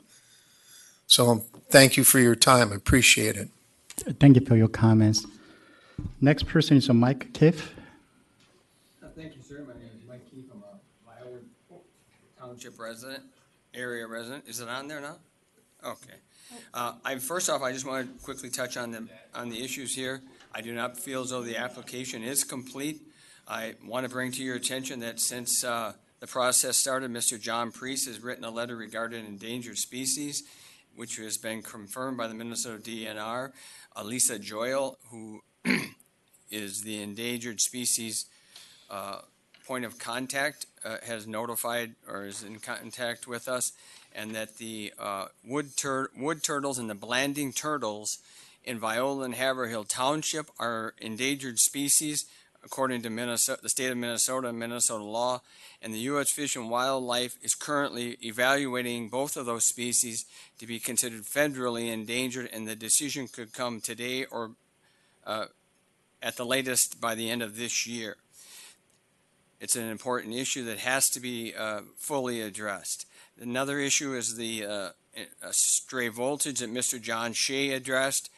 So thank you for your time. I appreciate it. Thank you for your comments. Next person is Mike Kiff. Thank you, sir. My name is Mike Keefe. I'm a Viola Township resident, area resident. Is it on there now? Okay. First off, I just want to quickly touch on the issues here. I do not feel as though the application is complete. I want to bring to your attention that since the process started, Mr. John Priest has written a letter regarding endangered species, which has been confirmed by the Minnesota DNR. Lisa Joyle, who is the endangered species point of contact, has notified or is in contact with us, and that the wood turtles and the blanding turtles in Viola and Haverhill Township are endangered species according to the state of Minnesota and Minnesota law, and the U.S. Fish and Wildlife is currently evaluating both of those species to be considered federally endangered, and the decision could come today or at the latest by the end of this year. It's an important issue that has to be fully addressed. Another issue is the stray voltage that Mr. John Shea addressed.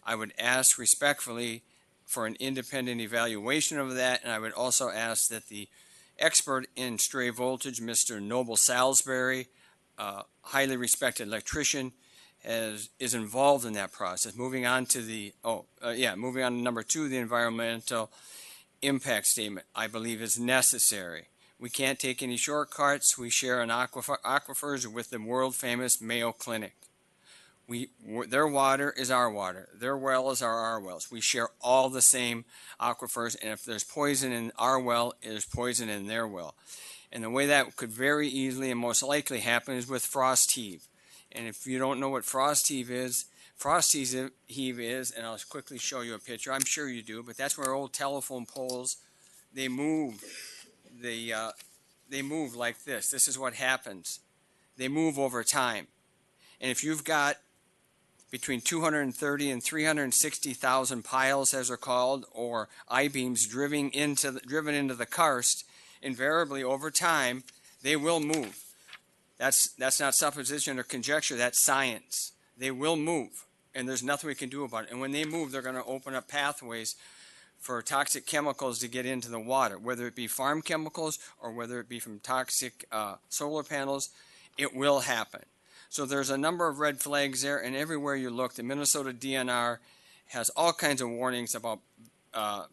I would ask respectfully for an independent evaluation of that, and I would also ask that the expert in stray voltage, Mr. Noble Salisbury, highly respected electrician, is involved in that process. Moving on to moving on to number 2, the environmental impact statement, I believe is necessary. We can't take any shortcuts. We share an aquifers with the world-famous Mayo Clinic. Their water is our water. Their wells are our wells. We share all the same aquifers, and if there's poison in our well, there's poison in their well. And the way that could very easily and most likely happen is with frost heave. And if you don't know what frost heave is, and I'll quickly show you a picture. I'm sure you do, but that's where old telephone poles, they move they move like this. This is what happens. They move over time. And if you've got between 230 and 360,000 piles, as they're called, or I-beams driven into the karst, invariably over time, they will move. That's not supposition or conjecture, that's science. They will move, and there's nothing we can do about it. And when they move, they're going to open up pathways for toxic chemicals to get into the water, whether it be farm chemicals or whether it be from toxic solar panels. It will happen. So there's a number of red flags there, and everywhere you look, the Minnesota DNR has all kinds of warnings about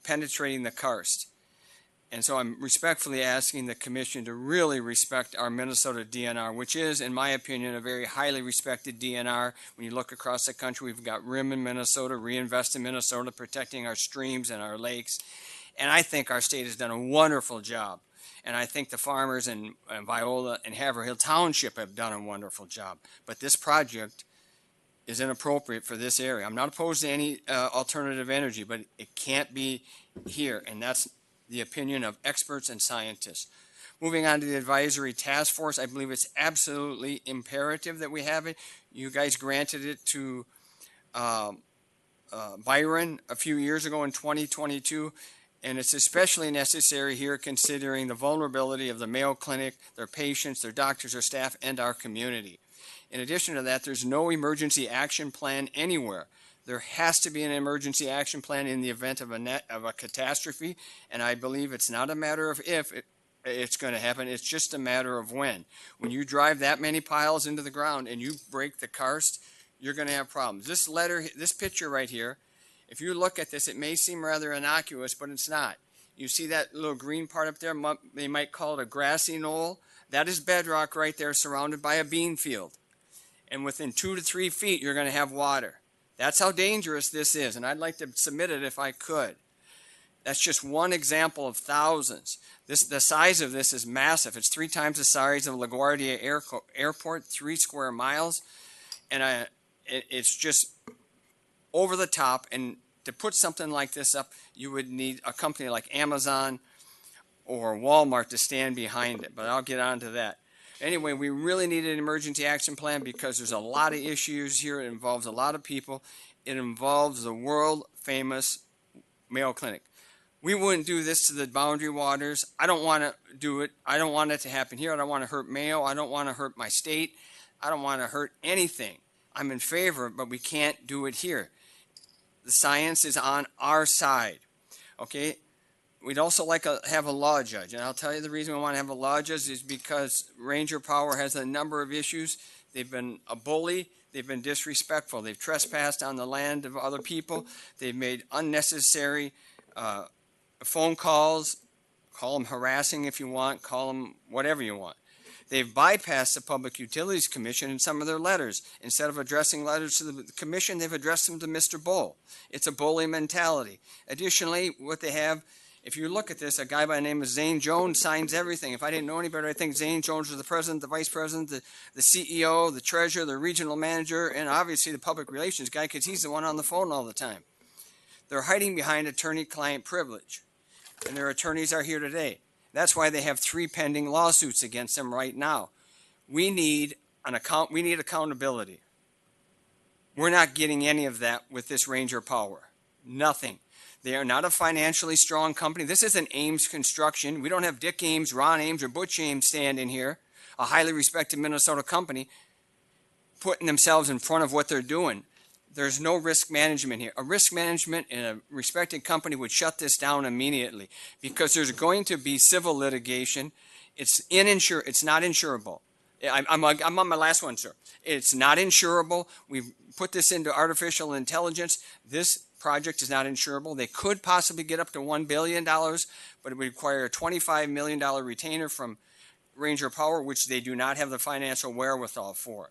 penetrating the karst. And so I'm respectfully asking the Commission to really respect our Minnesota DNR, which is, in my opinion, a very highly respected DNR. When you look across the country, we've got RIM in Minnesota, Reinvest in Minnesota, protecting our streams and our lakes. And I think our state has done a wonderful job. And I think the farmers in Viola and Haverhill Township have done a wonderful job. But this project is inappropriate for this area. I'm not opposed to any alternative energy, but it can't be here. And that's the opinion of experts and scientists. Moving on to the advisory task force, I believe it's absolutely imperative that we have it. You guys granted it to Byron a few years ago in 2022, and it's especially necessary here considering the vulnerability of the Mayo Clinic, their patients, their doctors, their staff, and our community. In addition to that, there's no emergency action plan anywhere. There has to be an emergency action plan in the event of a catastrophe, and I believe it's not a matter of if it's going to happen, it's just a matter of when. When you drive that many piles into the ground and you break the karst, you're going to have problems. This picture right here, if you look at this, it may seem rather innocuous, but it's not. You see that little green part up there? They might call it a grassy knoll. That is bedrock right there surrounded by a bean field. And within 2 to 3 feet, you're going to have water. That's how dangerous this is, and I'd like to submit it if I could. That's just one example of thousands. The size of this is massive. It's 3 times the size of LaGuardia Airport, 3 square miles, and it's just over the top. And to put something like this up, you would need a company like Amazon or Walmart to stand behind it, but I'll get on to that. Anyway, we really need an emergency action plan because there's a lot of issues here. It involves a lot of people. It involves the world-famous Mayo Clinic. We wouldn't do this to the boundary waters. I don't want to do it. I don't want it to happen here. I don't want to hurt Mayo. I don't want to hurt my state. I don't want to hurt anything. I'm in favor, but we can't do it here. The science is on our side, okay? We'd also like to have a law judge, and I'll tell you the reason we want to have a law judge is because Ranger Power has a number of issues. They've been a bully. They've been disrespectful. They've trespassed on the land of other people. They've made unnecessary phone calls. Call them harassing if you want. Call them whatever you want. They've bypassed the Public Utilities Commission in some of their letters. Instead of addressing letters to the commission, they've addressed them to Mr. Bull. It's a bully mentality. Additionally, what they have, if you look at this, a guy by the name of Zane Jones signs everything. If I didn't know any better, I think Zane Jones was the president, the vice president, the CEO, the treasurer, the regional manager, and obviously the public relations guy because he's the one on the phone all the time. They're hiding behind attorney-client privilege, and their attorneys are here today. That's why they have 3 pending lawsuits against them right now. We need accountability. We're not getting any of that with this Ranger Power. Nothing. They are not a financially strong company. This isn't Ames Construction. We don't have Dick Ames, Ron Ames, or Butch Ames standing here, a highly respected Minnesota company, putting themselves in front of what they're doing. There's no risk management here. A risk management in a respected company would shut this down immediately because there's going to be civil litigation. It's not insurable. I'm on my last one, sir. It's not insurable. We've put this into artificial intelligence. This project is not insurable. They could possibly get up to $1 billion, but it would require a $25 million retainer from Ranger Power, which they do not have the financial wherewithal for.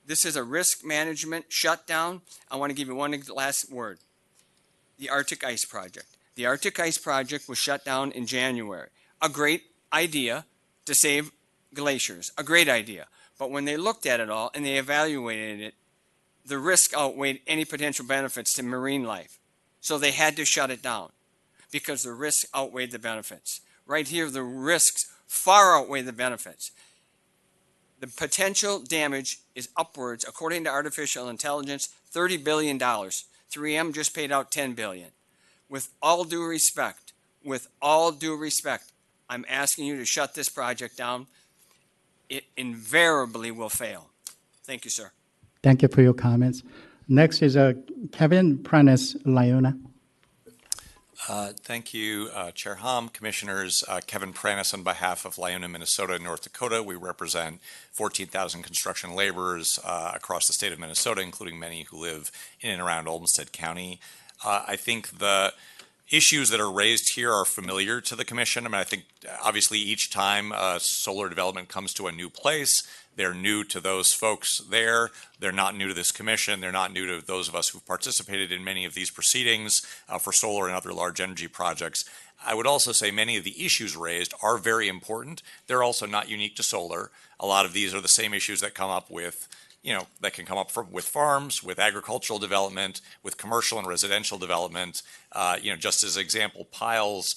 This is a risk management shutdown. I want to give you one last word. The Arctic Ice Project. The Arctic Ice Project was shut down in January. A great idea to save glaciers. A great idea. But when they looked at it all and they evaluated it, the risk outweighed any potential benefits to marine life. So they had to shut it down because the risk outweighed the benefits. right here, the risks far outweigh the benefits. The potential damage is upwards, according to artificial intelligence, $30 billion. 3M just paid out $10 billion. With all due respect, I'm asking you to shut this project down. It invariably will fail. Thank you, sir. Thank you for your comments. Next is Kevin Prentice, Lyuna. Thank you, Chair Hom, Commissioners. Kevin Prentice on behalf of Lyuna, Minnesota, and North Dakota. We represent 14,000 construction laborers across the state of Minnesota, including many who live in and around Olmsted County. I think the issues that are raised here are familiar to the Commission. I mean, I think obviously each time solar development comes to a new place, they're new to those folks there. They're not new to this Commission. They're not new to those of us who've participated in many of these proceedings for solar and other large energy projects. I would also say many of the issues raised are very important. They're also not unique to solar. A lot of these are the same issues that come up with, that can come up with farms, with agricultural development, with commercial and residential development. Just as an example, piles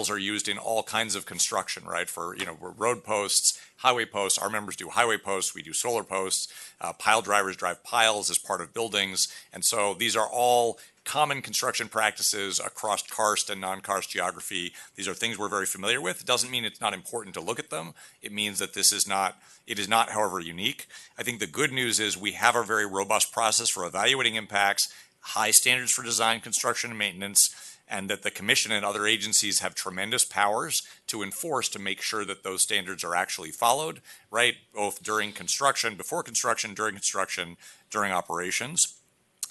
are used in all kinds of construction, right? For, road posts, highway posts. Our members do highway posts. We do solar posts. Pile drivers drive piles as part of buildings. And so these are all common construction practices across karst and non-karst geography. These are things we're very familiar with. It doesn't mean it's not important to look at them. It means that it is not, however, unique. I think the good news is we have a very robust process for evaluating impacts, high standards for design, construction, and maintenance, and that the Commission and other agencies have tremendous powers to enforce to make sure that those standards are actually followed, right? Both during construction, before construction, during operations.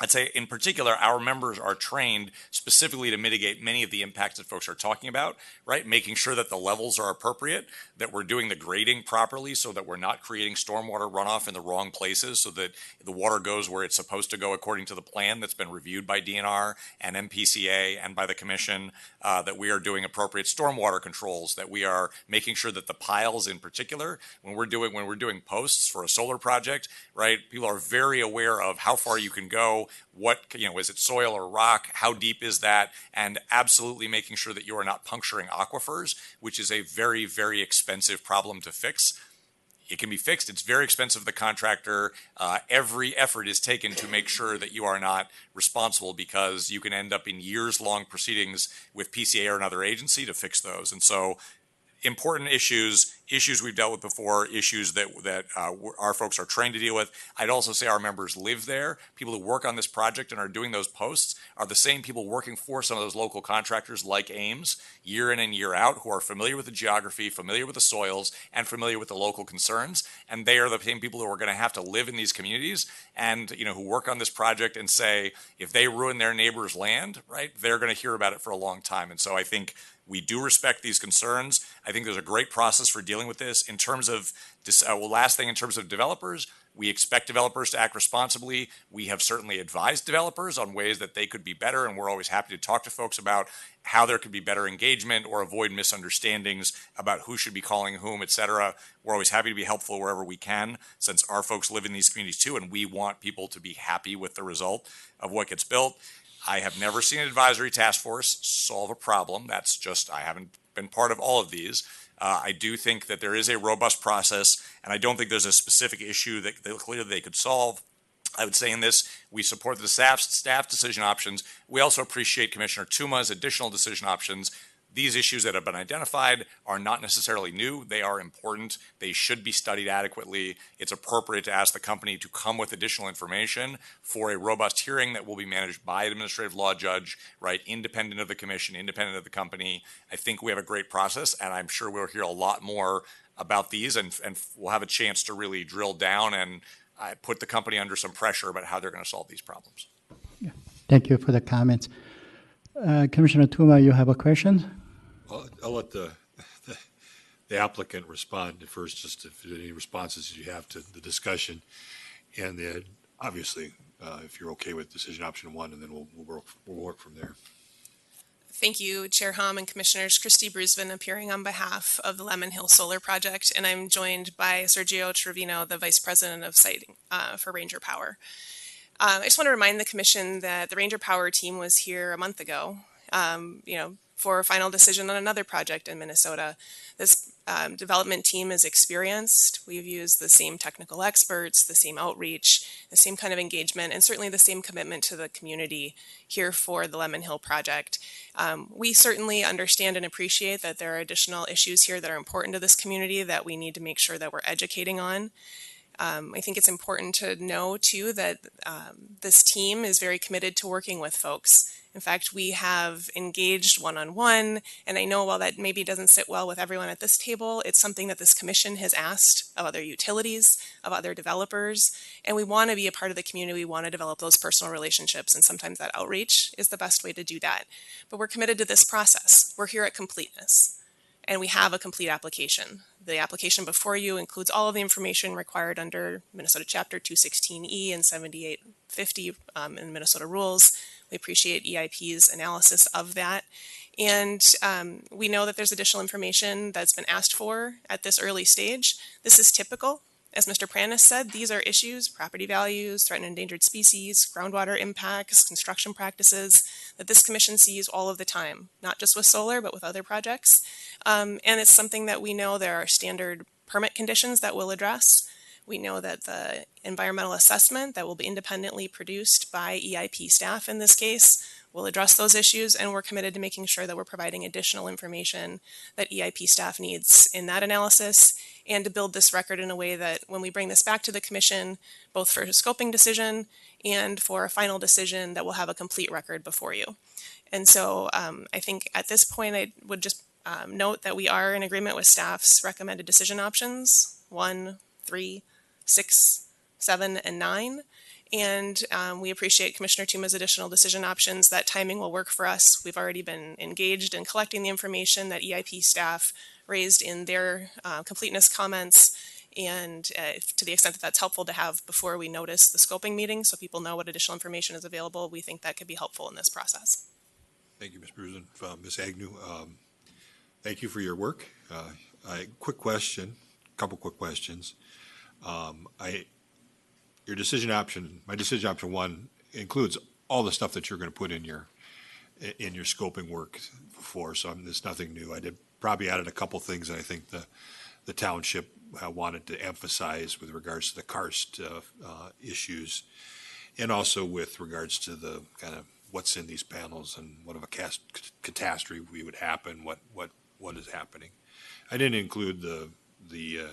I'd say in particular, our members are trained specifically to mitigate many of the impacts that folks are talking about, right? Making sure that the levels are appropriate, that we're doing the grading properly so that we're not creating stormwater runoff in the wrong places so that the water goes where it's supposed to go according to the plan that's been reviewed by DNR and MPCA and by the Commission, that we are doing appropriate stormwater controls, that we are making sure that the piles in particular, when we're doing posts for a solar project, right? People are very aware of how far you can go. What, is it soil or rock? How deep is that? And absolutely making sure that you are not puncturing aquifers, which is a very, very expensive problem to fix. It can be fixed. It's very expensive to the contractor. Every effort is taken to make sure that you are not responsible because you can end up in years-long proceedings with PCA or another agency to fix those. And so important issues we've dealt with before, issues that our folks are trained to deal with. I'd also say our members live there. People who work on this project and are doing those posts are the same people working for some of those local contractors like Ames, year in and year out, who are familiar with the geography, familiar with the soils, and familiar with the local concerns. And they are the same people who are going to have to live in these communities and, who work on this project and say, if they ruin their neighbor's land, right, they're going to hear about it for a long time. And so I think we do respect these concerns. I think there's a great process for dealing with this. In terms of, last thing, in terms of developers, we expect developers to act responsibly. We have certainly advised developers on ways that they could be better, and we're always happy to talk to folks about how there could be better engagement or avoid misunderstandings about who should be calling whom, et cetera. We're always happy to be helpful wherever we can, since our folks live in these communities too, and we want people to be happy with the result of what gets built. I have never seen an advisory task force solve a problem. That's just, I haven't been part of all of these. I do think that there is a robust process, and I don't think there's a specific issue that clearly they could solve. I would say in this, we support the staff decision options. We also appreciate Commissioner Tuma's additional decision options. These issues that have been identified are not necessarily new. They are important. They should be studied adequately. It's appropriate to ask the company to come with additional information for a robust hearing that will be managed by an administrative law judge, right, independent of the Commission, independent of the company. I think we have a great process, and I'm sure we'll hear a lot more about these, and we'll have a chance to really drill down and put the company under some pressure about how they're going to solve these problems. Yeah. Thank you for the comments. Commissioner Tuma, you have a question? Well, I'll let the applicant respond first, just if there's any responses you have to the discussion, and then obviously if you're okay with decision option one, and then we'll work from there. Thank you, Chair Hom and Commissioners. Christy Brusvin appearing on behalf of the Lemon Hill Solar Project, and I'm joined by Sergio Trevino, the Vice President of Siting for Ranger Power. I just want to remind the Commission that the Ranger Power team was here a month ago, for a final decision on another project in Minnesota. This development team is experienced. We've used the same technical experts, the same outreach, the same kind of engagement, and certainly the same commitment to the community here for the Lemon Hill project. We certainly understand and appreciate that there are additional issues here that are important to this community that we need to make sure that we're educating on. I think it's important to know, too, that this team is very committed to working with folks. In fact, we have engaged one-on-one, and I know while that maybe doesn't sit well with everyone at this table, it's something that this commission has asked of other utilities, of other developers, and we want to be a part of the community. We want to develop those personal relationships, and sometimes that outreach is the best way to do that. But we're committed to this process. We're here at completeness, and we have a complete application. The application before you includes all of the information required under Minnesota Chapter 216E and 7850 in Minnesota rules. We appreciate EIP's analysis of that. And we know that there's additional information that's been asked for at this early stage. This is typical. As Mr. Pranis said, these are issues, property values, threatened and endangered species, groundwater impacts, construction practices, that this commission sees all of the time, not just with solar, but with other projects. And it's something that we know there are standard permit conditions that we'll address. We know that the environmental assessment that will be independently produced by EIP staff in this case will address those issues, and we're committed to making sure that we're providing additional information that EIP staff needs in that analysis, and to build this record in a way that when we bring this back to the commission, both for a scoping decision and for a final decision, that we'll have a complete record before you. And so I think at this point, I would just note that we are in agreement with staff's recommended decision options, 1, 3, 6, 7, and 9. And we appreciate Commissioner Tuma's additional decision options. That timing will work for us. We've already been engaged in collecting the information that EIP staff raised in their completeness comments, and to the extent that that's helpful to have before we notice the scoping meeting so people know what additional information is available, we think that could be helpful in this process. Thank you, Ms. Brusen. Ms. Agnew, thank you for your work. Quick question, couple quick questions. Your decision option, my decision option 1 includes all the stuff that you're going to put in your scoping work before, so there's nothing new. I probably added a couple things that I think the township wanted to emphasize with regards to the karst issues, and also with regards to the kind of what's in these panels and what of a catastrophe would happen, what is happening. I didn't include the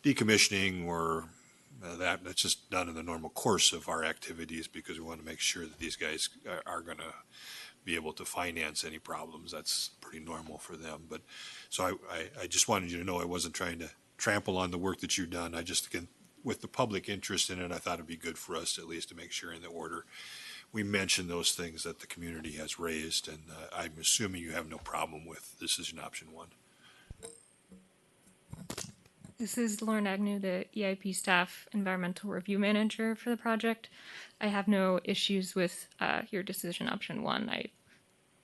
decommissioning or that's just done in the normal course of our activities, because we want to make sure that these guys are going to be able to finance any problems. That's pretty normal for them. But so I just wanted you to know I wasn't trying to trample on the work that you've done. I just, again, with the public interest in it, I thought it'd be good for us at least to make sure in the order we mention those things that the community has raised. And I'm assuming you have no problem with decision option 1. This is Lauren Agnew, the EIP staff environmental review manager for the project. I have no issues with your decision option 1. A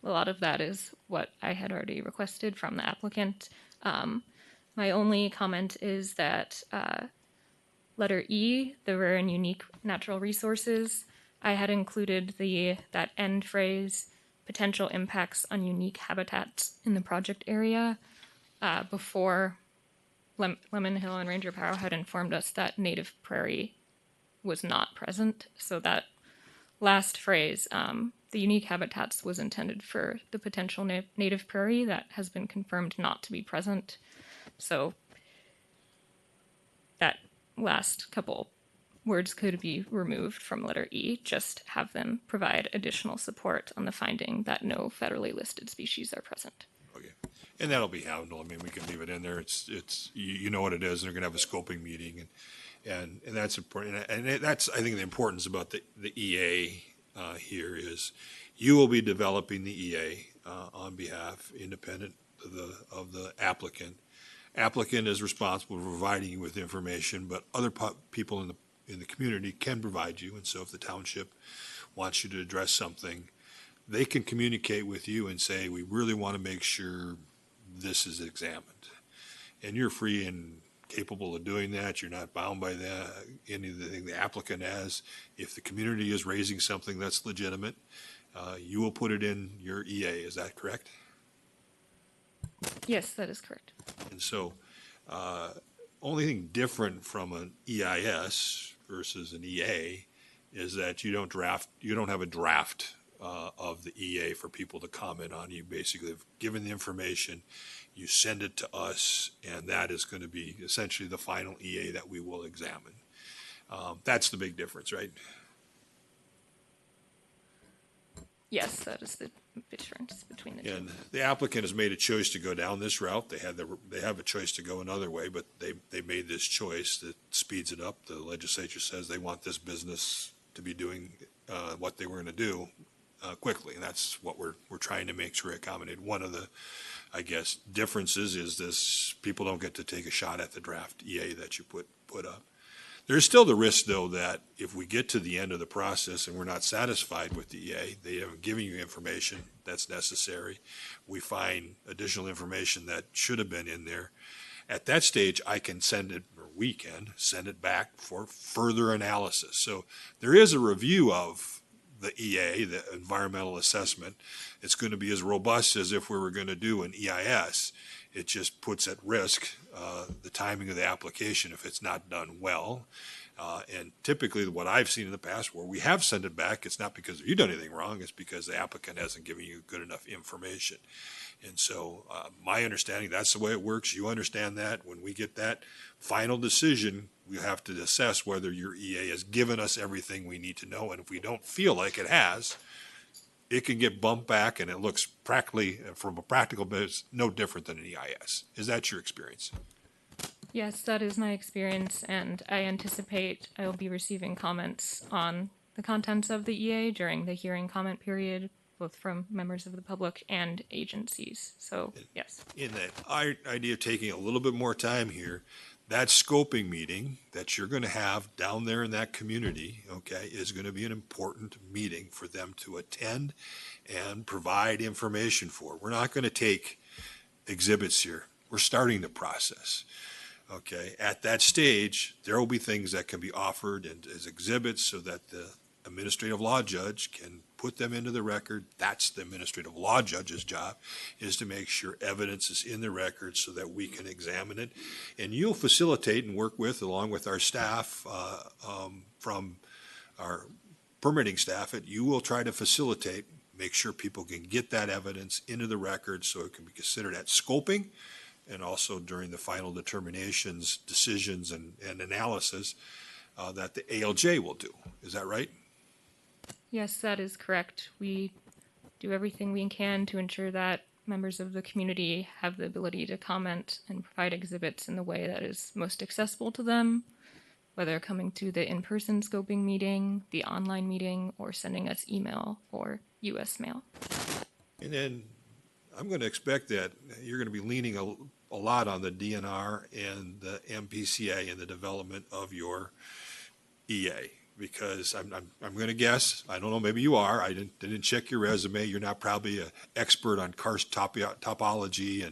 lot of that is what I had already requested from the applicant. My only comment is that letter E, the rare and unique natural resources, I had included that end phrase, potential impacts on unique habitats in the project area, before Lemon Hill and Ranger Power had informed us that native prairie was not present. So that last phrase, the unique habitats, was intended for the potential native prairie that has been confirmed not to be present. So that last couple words could be removed from letter E, just have them provide additional support on the finding that no federally listed species are present. Okay. And that'll be handled. I mean, we can leave it in there. It's you know what it is, and they're going to have a scoping meeting, and that's important. And that's, I think, the importance about the EA here is you will be developing the EA on behalf, independent of the applicant. Applicant is responsible for providing you with information, but other people in the community can provide you. And so, if the township wants you to address something, they can communicate with you and say, we really want to make sure this is examined. And you're free and capable of doing that. You're not bound by anything the applicant has. If the community is raising something that's legitimate you will put it in your EA, is that correct? Yes, that is correct. And so, only thing different from an EIS versus an EA is that you don't have a draft of the EA for people to comment on. You basically have given the information, you send it to us, and that is going to be essentially the final EA that we will examine. That's the big difference, right? Yes, that is the difference between the two. And the applicant has made a choice to go down this route. They have a choice to go another way, but they made this choice that speeds it up. The legislature says they want this business to be doing what they were going to do quickly, and that's what we're trying to make sure accommodate. One of the, I guess, differences is this: people don't get to take a shot at the draft EA that you put up. There's still the risk, though, that if we get to the end of the process and we're not satisfied with the EA, they haven't given you information that's necessary, we find additional information that should have been in there. At that stage, I can send it, or we can send it back for further analysis. So there is a review of the EA, the environmental assessment. It's going to be as robust as if we were going to do an EIS. It just puts at risk the timing of the application if it's not done well. And typically what I've seen in the past where we have sent it back, it's not because you've done anything wrong, it's because the applicant hasn't given you good enough information. And so my understanding, that's the way it works. You understand that. When we get that final decision, we have to assess whether your EA has given us everything we need to know. And if we don't feel like it has, it can get bumped back, and it looks practically, from a practical basis, no different than an EIS. Is that your experience? Yes, that is my experience, and I anticipate I will be receiving comments on the contents of the EA during the hearing comment period, both from members of the public and agencies. So, yes. In that idea of taking a little bit more time here, that scoping meeting that you're going to have down there in that community, okay, is going to be an important meeting for them to attend and provide information for. We're not going to take exhibits here. We're starting the process. Okay, at that stage, there will be things that can be offered as exhibits so that the administrative law judge can put them into the record. That's the administrative law judge's job, is to make sure evidence is in the record so that we can examine it. And you'll facilitate and work with, along with our staff from our permitting staff, you will try to facilitate, make sure people can get that evidence into the record so it can be considered at scoping and also during the final determinations, decisions, and analysis that the ALJ will do. Is that right? Yes, that is correct. We do everything we can to ensure that members of the community have the ability to comment and provide exhibits in the way that is most accessible to them, whether coming to the in-person scoping meeting, the online meeting, or sending us email or US mail. And then I'm going to expect that you're going to be leaning a lot on the DNR and the MPCA in the development of your EA. Because I'm going to guess, I don't know, maybe you are, I didn't check your resume, you're not probably an expert on karst topology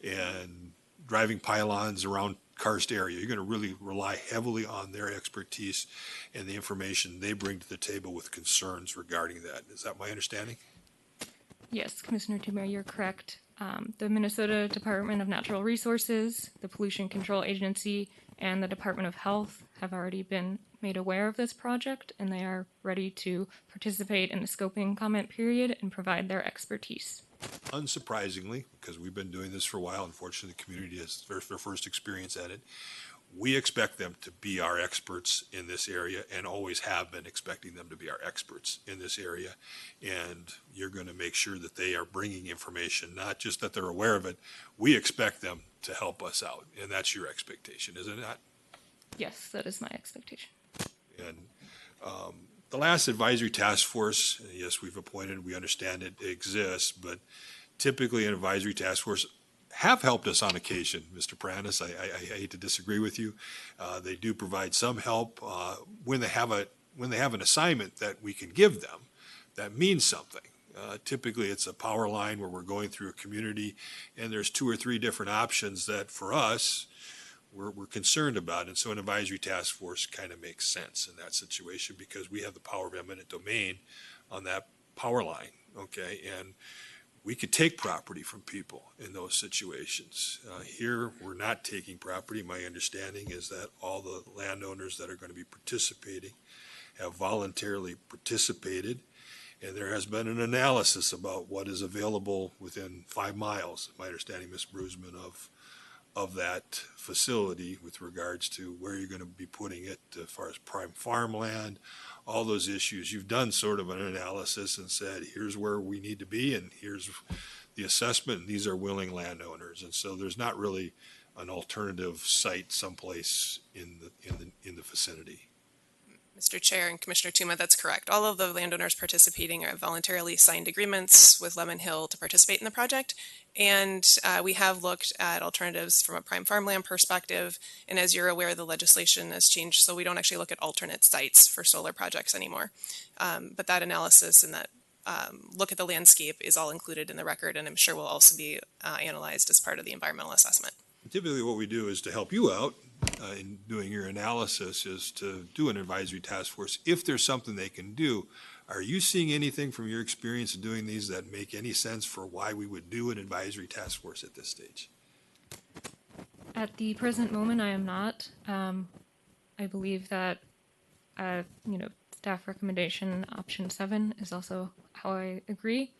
and driving pylons around karst area. You're going to really rely heavily on their expertise and the information they bring to the table with concerns regarding that. Is that my understanding? Yes, Commissioner Tumare, you're correct. The Minnesota Department of Natural Resources, the Pollution Control Agency, and the Department of Health have already been made aware of this project, and they are ready to participate in the scoping comment period and provide their expertise. Unsurprisingly, because we've been doing this for a while, unfortunately the community has their first experience at it, we expect them to be our experts in this area and always have been expecting them to be our experts in this area. And you're going to make sure that they are bringing information, not just that they're aware of it. We expect them to help us out, and that's your expectation, isn't it not? Yes, that is my expectation. And the last advisory task force, yes, we've appointed, we understand it exists, but typically an advisory task force have helped us on occasion, Mr. Pranis. I hate to disagree with you. They do provide some help when they have an assignment that we can give them that means something. Typically, it's a power line where we're going through a community, and there's 2 or 3 different options that for us we're concerned about. And so an advisory task force kind of makes sense in that situation because we have the power of eminent domain on that power line, okay? And we could take property from people in those situations. Here, we're not taking property. My understanding is that all the landowners that are going to be participating have voluntarily participated, and there has been an analysis about what is available within 5 miles, my understanding, Ms. Brusman, of that facility with regards to where you're going to be putting it as far as prime farmland, all those issues. You've done sort of an analysis and said, here's where we need to be, and here's the assessment, and these are willing landowners. And so there's not really an alternative site someplace in the vicinity. Mr. Chair and Commissioner Tuma, that's correct. All of the landowners participating have voluntarily signed agreements with Lemon Hill to participate in the project. And we have looked at alternatives from a prime farmland perspective. And as you're aware, the legislation has changed, so we don't actually look at alternate sites for solar projects anymore. But that analysis and that look at the landscape is all included in the record, and I'm sure will also be analyzed as part of the environmental assessment. Typically what we do is to help you out in doing your analysis is to do an advisory task force. If there's something they can do, are you seeing anything from your experience of doing these that make any sense for why we would do an advisory task force at this stage? At the present moment, I am not. I believe that, staff recommendation option 7 is also how I agree.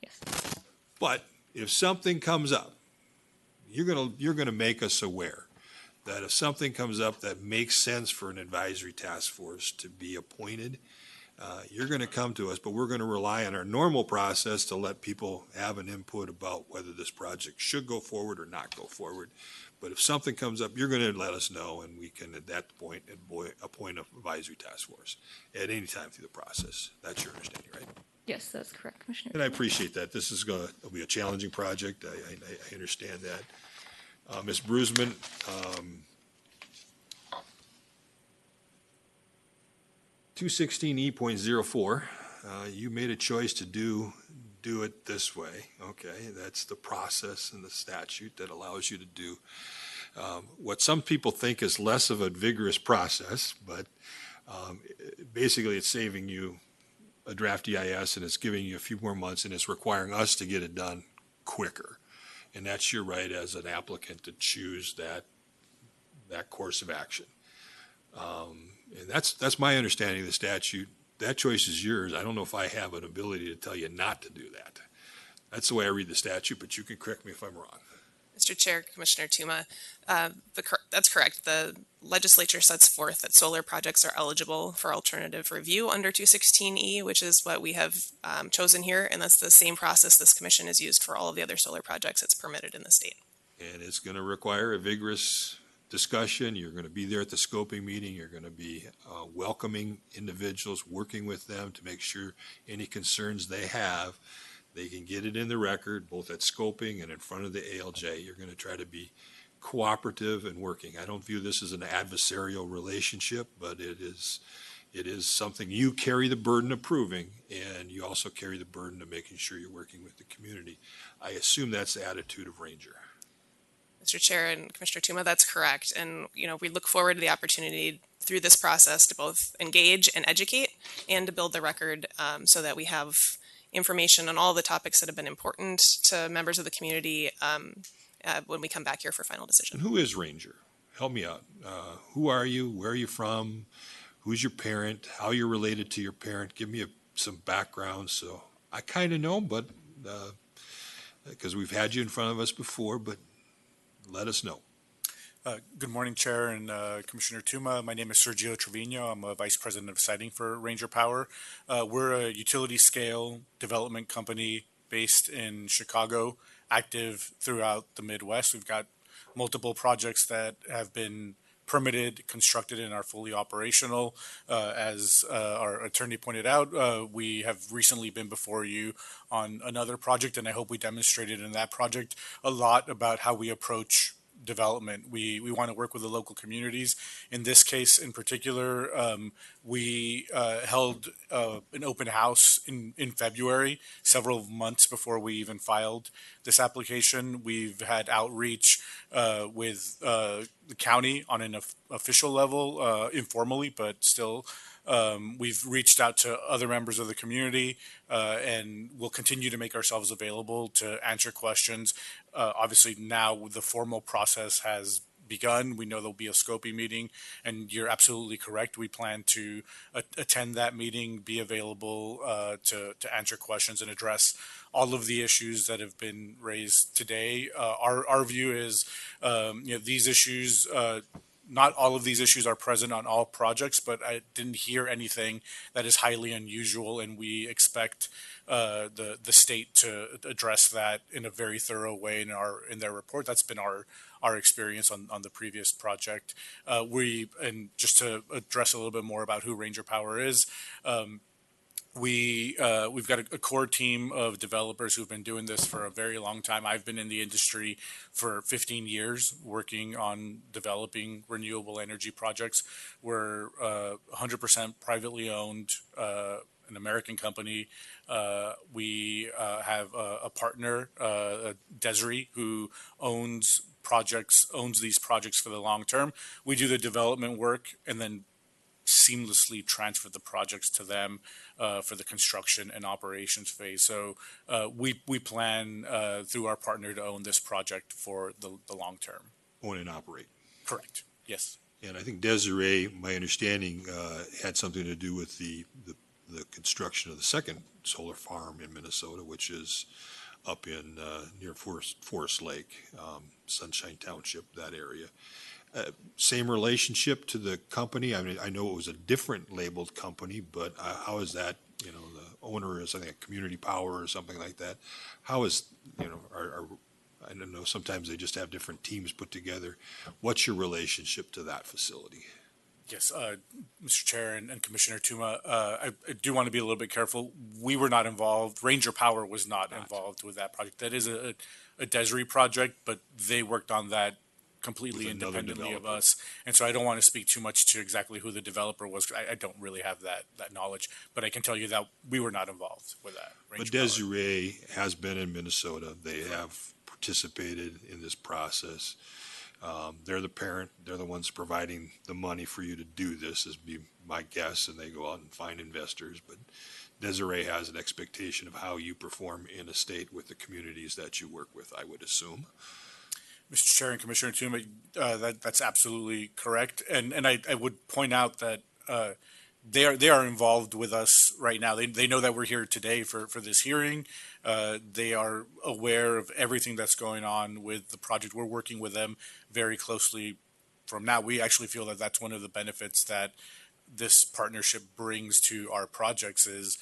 Yes. But if something comes up, you're gonna make us aware that if something comes up that makes sense for an advisory task force to be appointed, you're going to come to us, but we're going to rely on our normal process to let people have an input about whether this project should go forward or not go forward. But if something comes up, you're going to let us know, and we can, at that point, appoint an advisory task force at any time through the process. That's your understanding, right? Yes, that's correct, Commissioner. And I appreciate that. This is going to be a challenging project. I understand that. Ms. Brusman, 216E.04, you made a choice to do it this way. Okay, that's the process in the statute that allows you to do what some people think is less of a vigorous process, but basically it's saving you a draft EIS, and it's giving you a few more months, and it's requiring us to get it done quicker. And that's your right as an applicant to choose that course of action. And that's my understanding of the statute. That choice is yours. I don't know if I have an ability to tell you not to do that. That's the way I read the statute, but you can correct me if I'm wrong. Mr. Chair, Commissioner Tuma, that's correct. The legislature sets forth that solar projects are eligible for alternative review under 216E, which is what we have chosen here, and that's the same process this commission has used for all of the other solar projects that's permitted in the state. And it's going to require a vigorous discussion. You're going to be there at the scoping meeting. You're going to be welcoming individuals, working with them to make sure any concerns they have, they can get it in the record, both at scoping and in front of the ALJ. You're going to try to be cooperative and working. I don't view this as an adversarial relationship, but it is something you carry the burden of proving, and you also carry the burden of making sure you're working with the community. I assume that's the attitude of Ranger. Mr. Chair and Commissioner Tuma, that's correct. And, we look forward to the opportunity through this process to both engage and educate and to build the record so that we have information on all the topics that have been important to members of the community when we come back here for final decision. And who is Ranger? Help me out. Who are you? Where are you from? Who's your parent? How you're related to your parent? Give me some background so I kind of know, but because we've had you in front of us before, but let us know. Good morning, Chair and Commissioner Tuma. My name is Sergio Trevino. I'm a Vice President of Siting for Ranger Power. We're a utility-scale development company based in Chicago, active throughout the Midwest. We've got multiple projects that have been permitted, constructed, and are fully operational. As our attorney pointed out, we have recently been before you on another project, and I hope we demonstrated in that project a lot about how we approach development. We want to work with the local communities. In this case in particular, we held an open house in February, several months before we even filed this application. We've had outreach with the county on an official level, informally, but still. We've reached out to other members of the community, and we'll continue to make ourselves available to answer questions. Obviously, now the formal process has begun. We know there'll be a scoping meeting, and you're absolutely correct. We plan to attend that meeting, be available to answer questions and address all of the issues that have been raised today. Our view is, these issues. Not all of these issues are present on all projects, but I didn't hear anything that is highly unusual, and we expect the state to address that in a very thorough way in their report. That's been our experience on the previous project. And just to address a little bit more about who Ranger Power is, we've got a core team of developers who've been doing this for a very long time. I've been in the industry for 15 years working on developing renewable energy projects. We're 100% privately owned, an American company. We have a partner, Desiree, who owns these projects for the long term. We do the development work and then seamlessly transfer the projects to them for the construction and operations phase. So we plan through our partner to own this project for the long term. Own and operate. Correct. Yes. And I think Desiree, my understanding, had something to do with the construction of the second solar farm in Minnesota, which is up in near Forest Lake, Sunshine Township, that area. Same relationship to the company? I mean, I know it was a different labeled company, but how is that, the owner is, I think, Community Power or something like that. How is, I don't know, sometimes they just have different teams put together. What's your relationship to that facility? Yes, Mr. Chair and Commissioner Tuma, I do want to be a little bit careful. We were not involved. Ranger Power was not involved with that project. That is a Desiree project, but they worked on that completely independently of us. And so I don't want to speak too much to exactly who the developer was. I don't really have that knowledge, but I can tell you that we were not involved with that. But Desiree has been in Minnesota. They have participated in this process. They're the parent. They're the ones providing the money for you to do this, is be my guess, and they go out and find investors. But Desiree has an expectation of how you perform in a state with the communities that you work with, I would assume. Mr. Chair and Commissioner Tuma, that's absolutely correct. And I would point out that they are involved with us right now. They know that we're here today for this hearing. They are aware of everything that's going on with the project. We're working with them very closely from now. We actually feel that that's one of the benefits that this partnership brings to our projects is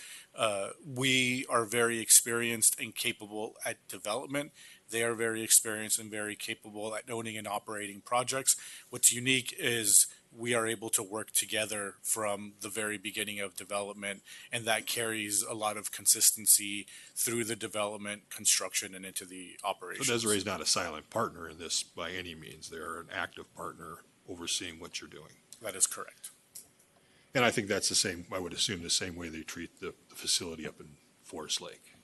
we are very experienced and capable at development. They are very experienced and very capable at owning and operating projects. What's unique is we are able to work together from the very beginning of development, and that carries a lot of consistency through the development, construction, and into the operations. So Desiree is not a silent partner in this by any means. They're an active partner overseeing what you're doing. That is correct. And I think that's the same, I would assume, the same way they treat the facility up in Forest Lake.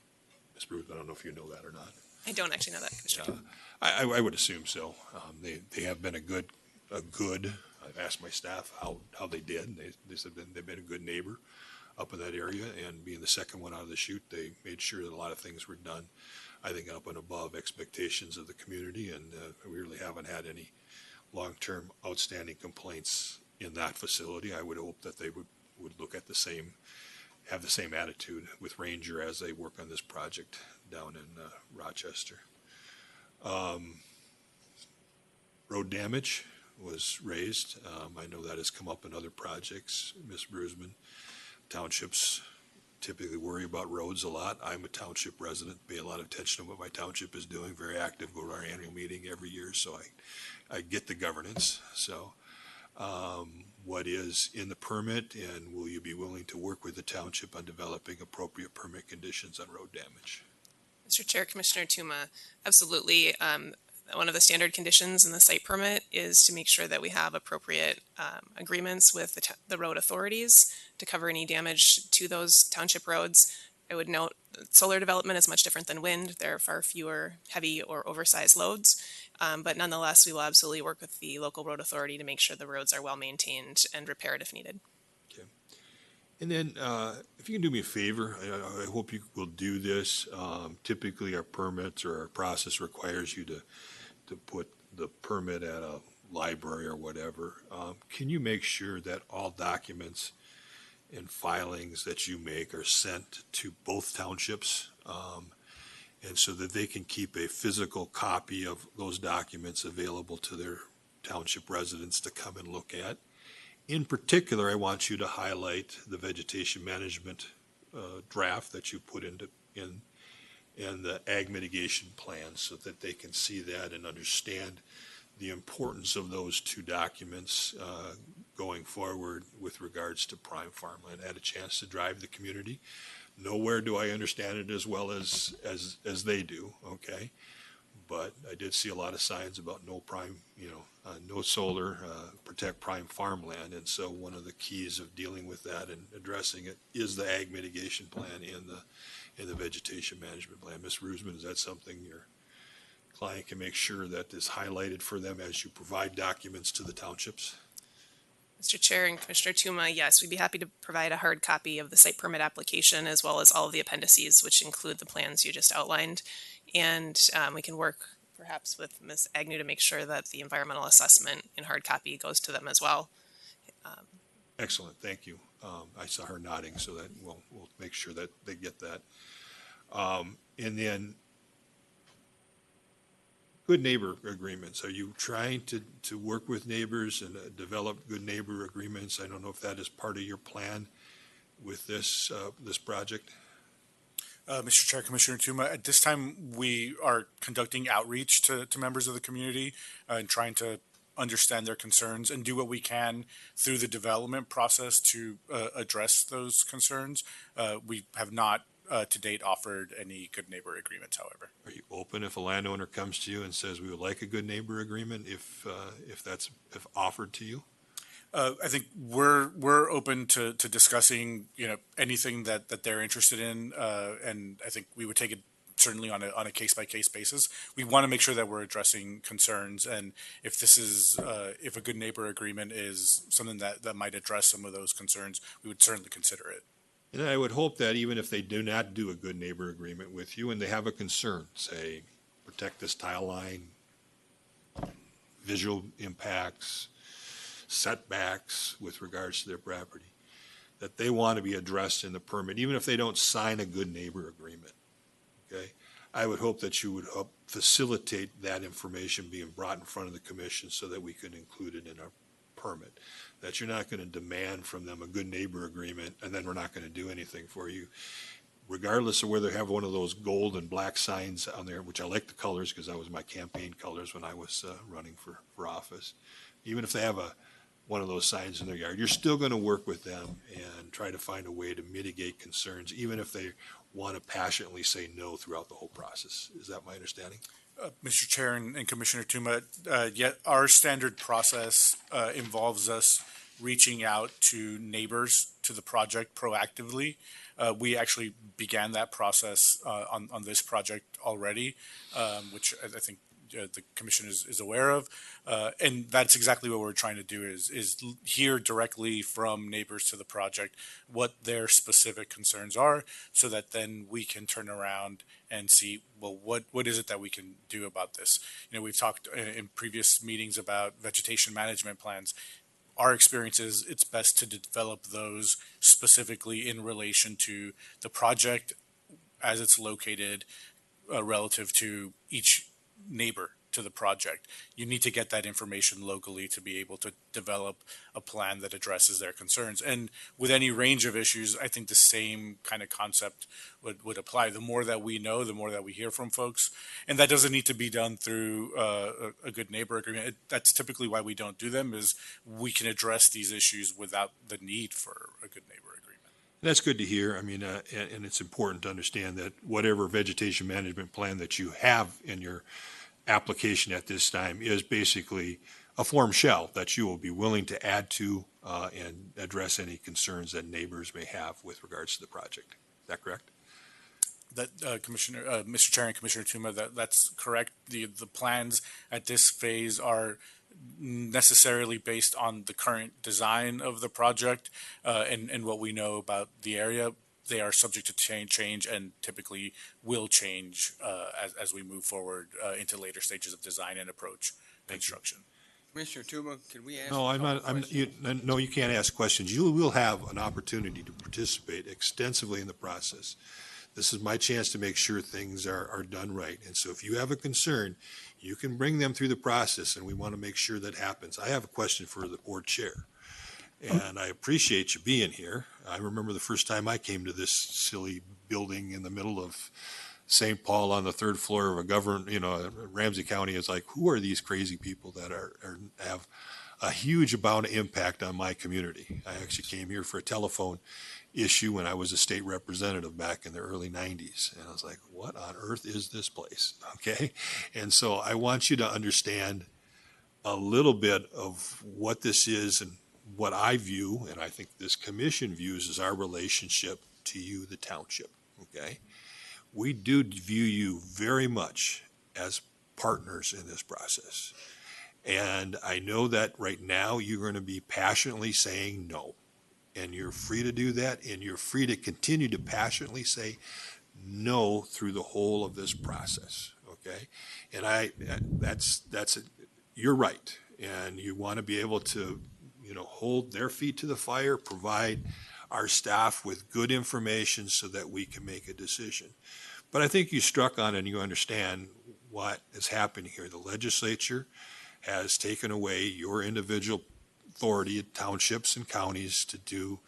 Ms. Bruce, I don't know if you know that or not. I don't actually know that, Commissioner. I would assume so. They have been a good. I've asked my staff how they did. And they said they've been a good neighbor up in that area, and being the second one out of the chute, they made sure that a lot of things were done, I think, up and above expectations of the community, and we really haven't had any long-term outstanding complaints in that facility. I would hope that they would look at have the same attitude with Ranger as they work on this project down in Rochester. Road damage was raised. I know that has come up in other projects, Ms. Brusman. Townships typically worry about roads a lot. I'm a township resident, pay a lot of attention to what my township is doing, very active, go to our annual meeting every year, so I get the governance. So what is in the permit, and will you be willing to work with the township on developing appropriate permit conditions on road damage? Mr. Chair, Commissioner Tuma, absolutely. One of the standard conditions in the site permit is to make sure that we have appropriate agreements with the road authorities to cover any damage to those township roads. I would note that solar development is much different than wind. There are far fewer heavy or oversized loads. But nonetheless, we will absolutely work with the local road authority to make sure the roads are well maintained and repaired if needed. And then, if you can do me a favor, I hope you will do this. Typically, our permits or our process requires you to put the permit at a library or whatever. Can you make sure that all documents and filings that you make are sent to both townships? And so that they can keep a physical copy of those documents available to their township residents to come and look at. In particular, I want you to highlight the vegetation management draft that you put in the ag mitigation plan so that they can see that and understand the importance of those two documents going forward with regards to prime farmland. I had a chance to drive the community. Nowhere do I understand it as well as they do, okay? But I did see a lot of signs about no prime, no solar, protect prime farmland. And so one of the keys of dealing with that and addressing it is the ag mitigation plan and the vegetation management plan. Ms. Rusman, is that something your client can make sure that is highlighted for them as you provide documents to the townships? Mr. Chair and Commissioner Tuma, yes, we'd be happy to provide a hard copy of the site permit application as well as all of the appendices, which include the plans you just outlined. And we can work perhaps with Ms. Agnew to make sure that the environmental assessment in hard copy goes to them as well. Excellent, thank you. I saw her nodding, so that we'll make sure that they get that. And then good neighbor agreements. Are you trying to work with neighbors and develop good neighbor agreements? I don't know if that is part of your plan with this project. Mr. Chair, Commissioner Tuma, at this time, we are conducting outreach to members of the community and trying to understand their concerns and do what we can through the development process to address those concerns. We have not to date offered any good neighbor agreements, however. Are you open if a landowner comes to you and says we would like a good neighbor agreement if offered to you? I think we're open to discussing anything that they're interested in, and I think we would take it certainly on a case by case basis. We want to make sure that we're addressing concerns, and if this is if a good neighbor agreement is something that might address some of those concerns, we would certainly consider it. And I would hope that even if they do not do a good neighbor agreement with you and they have a concern, say protect this tile line, visual impacts, setbacks with regards to their property, that they want to be addressed in the permit, even if they don't sign a good neighbor agreement, okay? I would hope that you would help facilitate that information being brought in front of the commission so that we could include it in our permit, that you're not going to demand from them a good neighbor agreement and then we're not going to do anything for you. Regardless of whether they have one of those gold and black signs on there, which I like the colors because that was my campaign colors when I was running for office. Even if they have one of those signs in their yard, you're still going to work with them and try to find a way to mitigate concerns, even if they want to passionately say no throughout the whole process. Is that my understanding? Mr. Chair and Commissioner Tuma, yet our standard process involves us reaching out to neighbors to the project proactively. We actually began that process on this project already, which I think the commission is aware of, and that's exactly what we're trying to do is hear directly from neighbors to the project what their specific concerns are, so that then we can turn around and see, well, what is it that we can do about this? We've talked in previous meetings about vegetation management plans. Our experience is it's best to develop those specifically in relation to the project as it's located relative to each neighbor to the project. You need to get that information locally to be able to develop a plan that addresses their concerns. And with any range of issues, I think the same kind of concept would apply. The more that we know, the more that we hear from folks. And that doesn't need to be done through a good neighbor agreement. That's typically why we don't do them, is we can address these issues without the need for a good neighbor agreement. That's good to hear. I mean, and it's important to understand that whatever vegetation management plan that you have in your application at this time is basically a form shell that you will be willing to add to and address any concerns that neighbors may have with regards to the project. Is that correct? Mr. Chair and Commissioner Tuma, that's correct. The plans at this phase are necessarily based on the current design of the project and what we know about the area. They are subject to change and typically will change as we move forward into later stages of design and approach construction. Commissioner Tuma, can we ask? No, I'm not, no, you can't ask questions. You will have an opportunity to participate extensively in the process. This is my chance to make sure things are done right. And so if you have a concern, you can bring them through the process, and we want to make sure that happens. I have a question for the board chair, and I appreciate you being here. I remember the first time I came to this silly building in the middle of St. Paul on the third floor of a Ramsey County. It's like, who are these crazy people that have a huge amount of impact on my community? I actually came here for a telephone issue when I was a state representative back in the early 90s. And I was like, what on earth is this place? Okay. And so I want you to understand a little bit of what this is and what I view, and I think this commission views, as our relationship to you, the township. Okay. We do view you very much as partners in this process. And I know that right now you're going to be passionately saying no. And you're free to do that, and you're free to continue to passionately say no through the whole of this process, okay? And you're right, and you want to be able to, hold their feet to the fire, provide our staff with good information so that we can make a decision. But I think you struck on and you understand what is happening here. The legislature has taken away your individual authority at townships and counties to do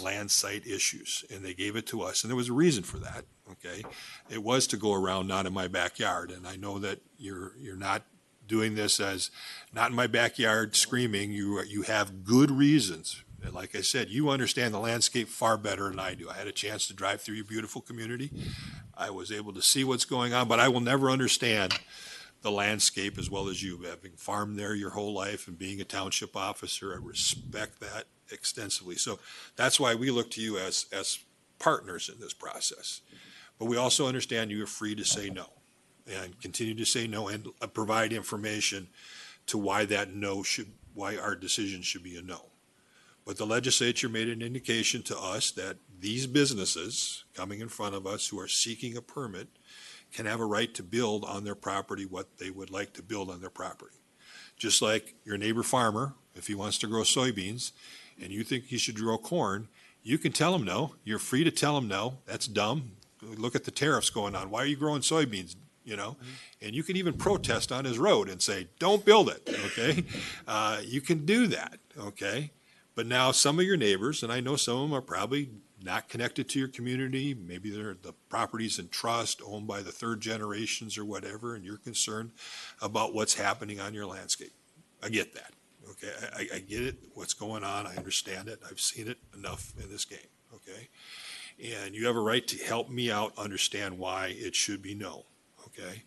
land site issues, and they gave it to us, and there was a reason for that. Okay, it was to go around not in my backyard, and I know that you're not doing this as not in my backyard screaming. You have good reasons, and like I said, you understand the landscape far better than I do. I had a chance to drive through your beautiful community. I was able to see what's going on, but I will never understand the landscape as well as you, having farmed there your whole life and being a township officer. I respect that extensively. So that's why we look to you as partners in this process. But we also understand you are free to say no and continue to say no and provide information to why our decision should be a no. But the legislature made an indication to us that these businesses coming in front of us who are seeking a permit can have a right to build on their property what they would like to build on their property. Just like your neighbor farmer, if he wants to grow soybeans and you think he should grow corn, you can tell him no. You're free to tell him no. That's dumb. Look at the tariffs going on. Why are you growing soybeans? And you can even protest on his road and say, don't build it, okay? You can do that, okay? But now some of your neighbors, and I know some of them are probably not connected to your community, maybe they're the properties in trust owned by the third generations or whatever, and you're concerned about what's happening on your landscape. I get that, okay? I get it, what's going on, I understand it, I've seen it enough in this game, okay? And you have a right to help me out understand why it should be no, okay?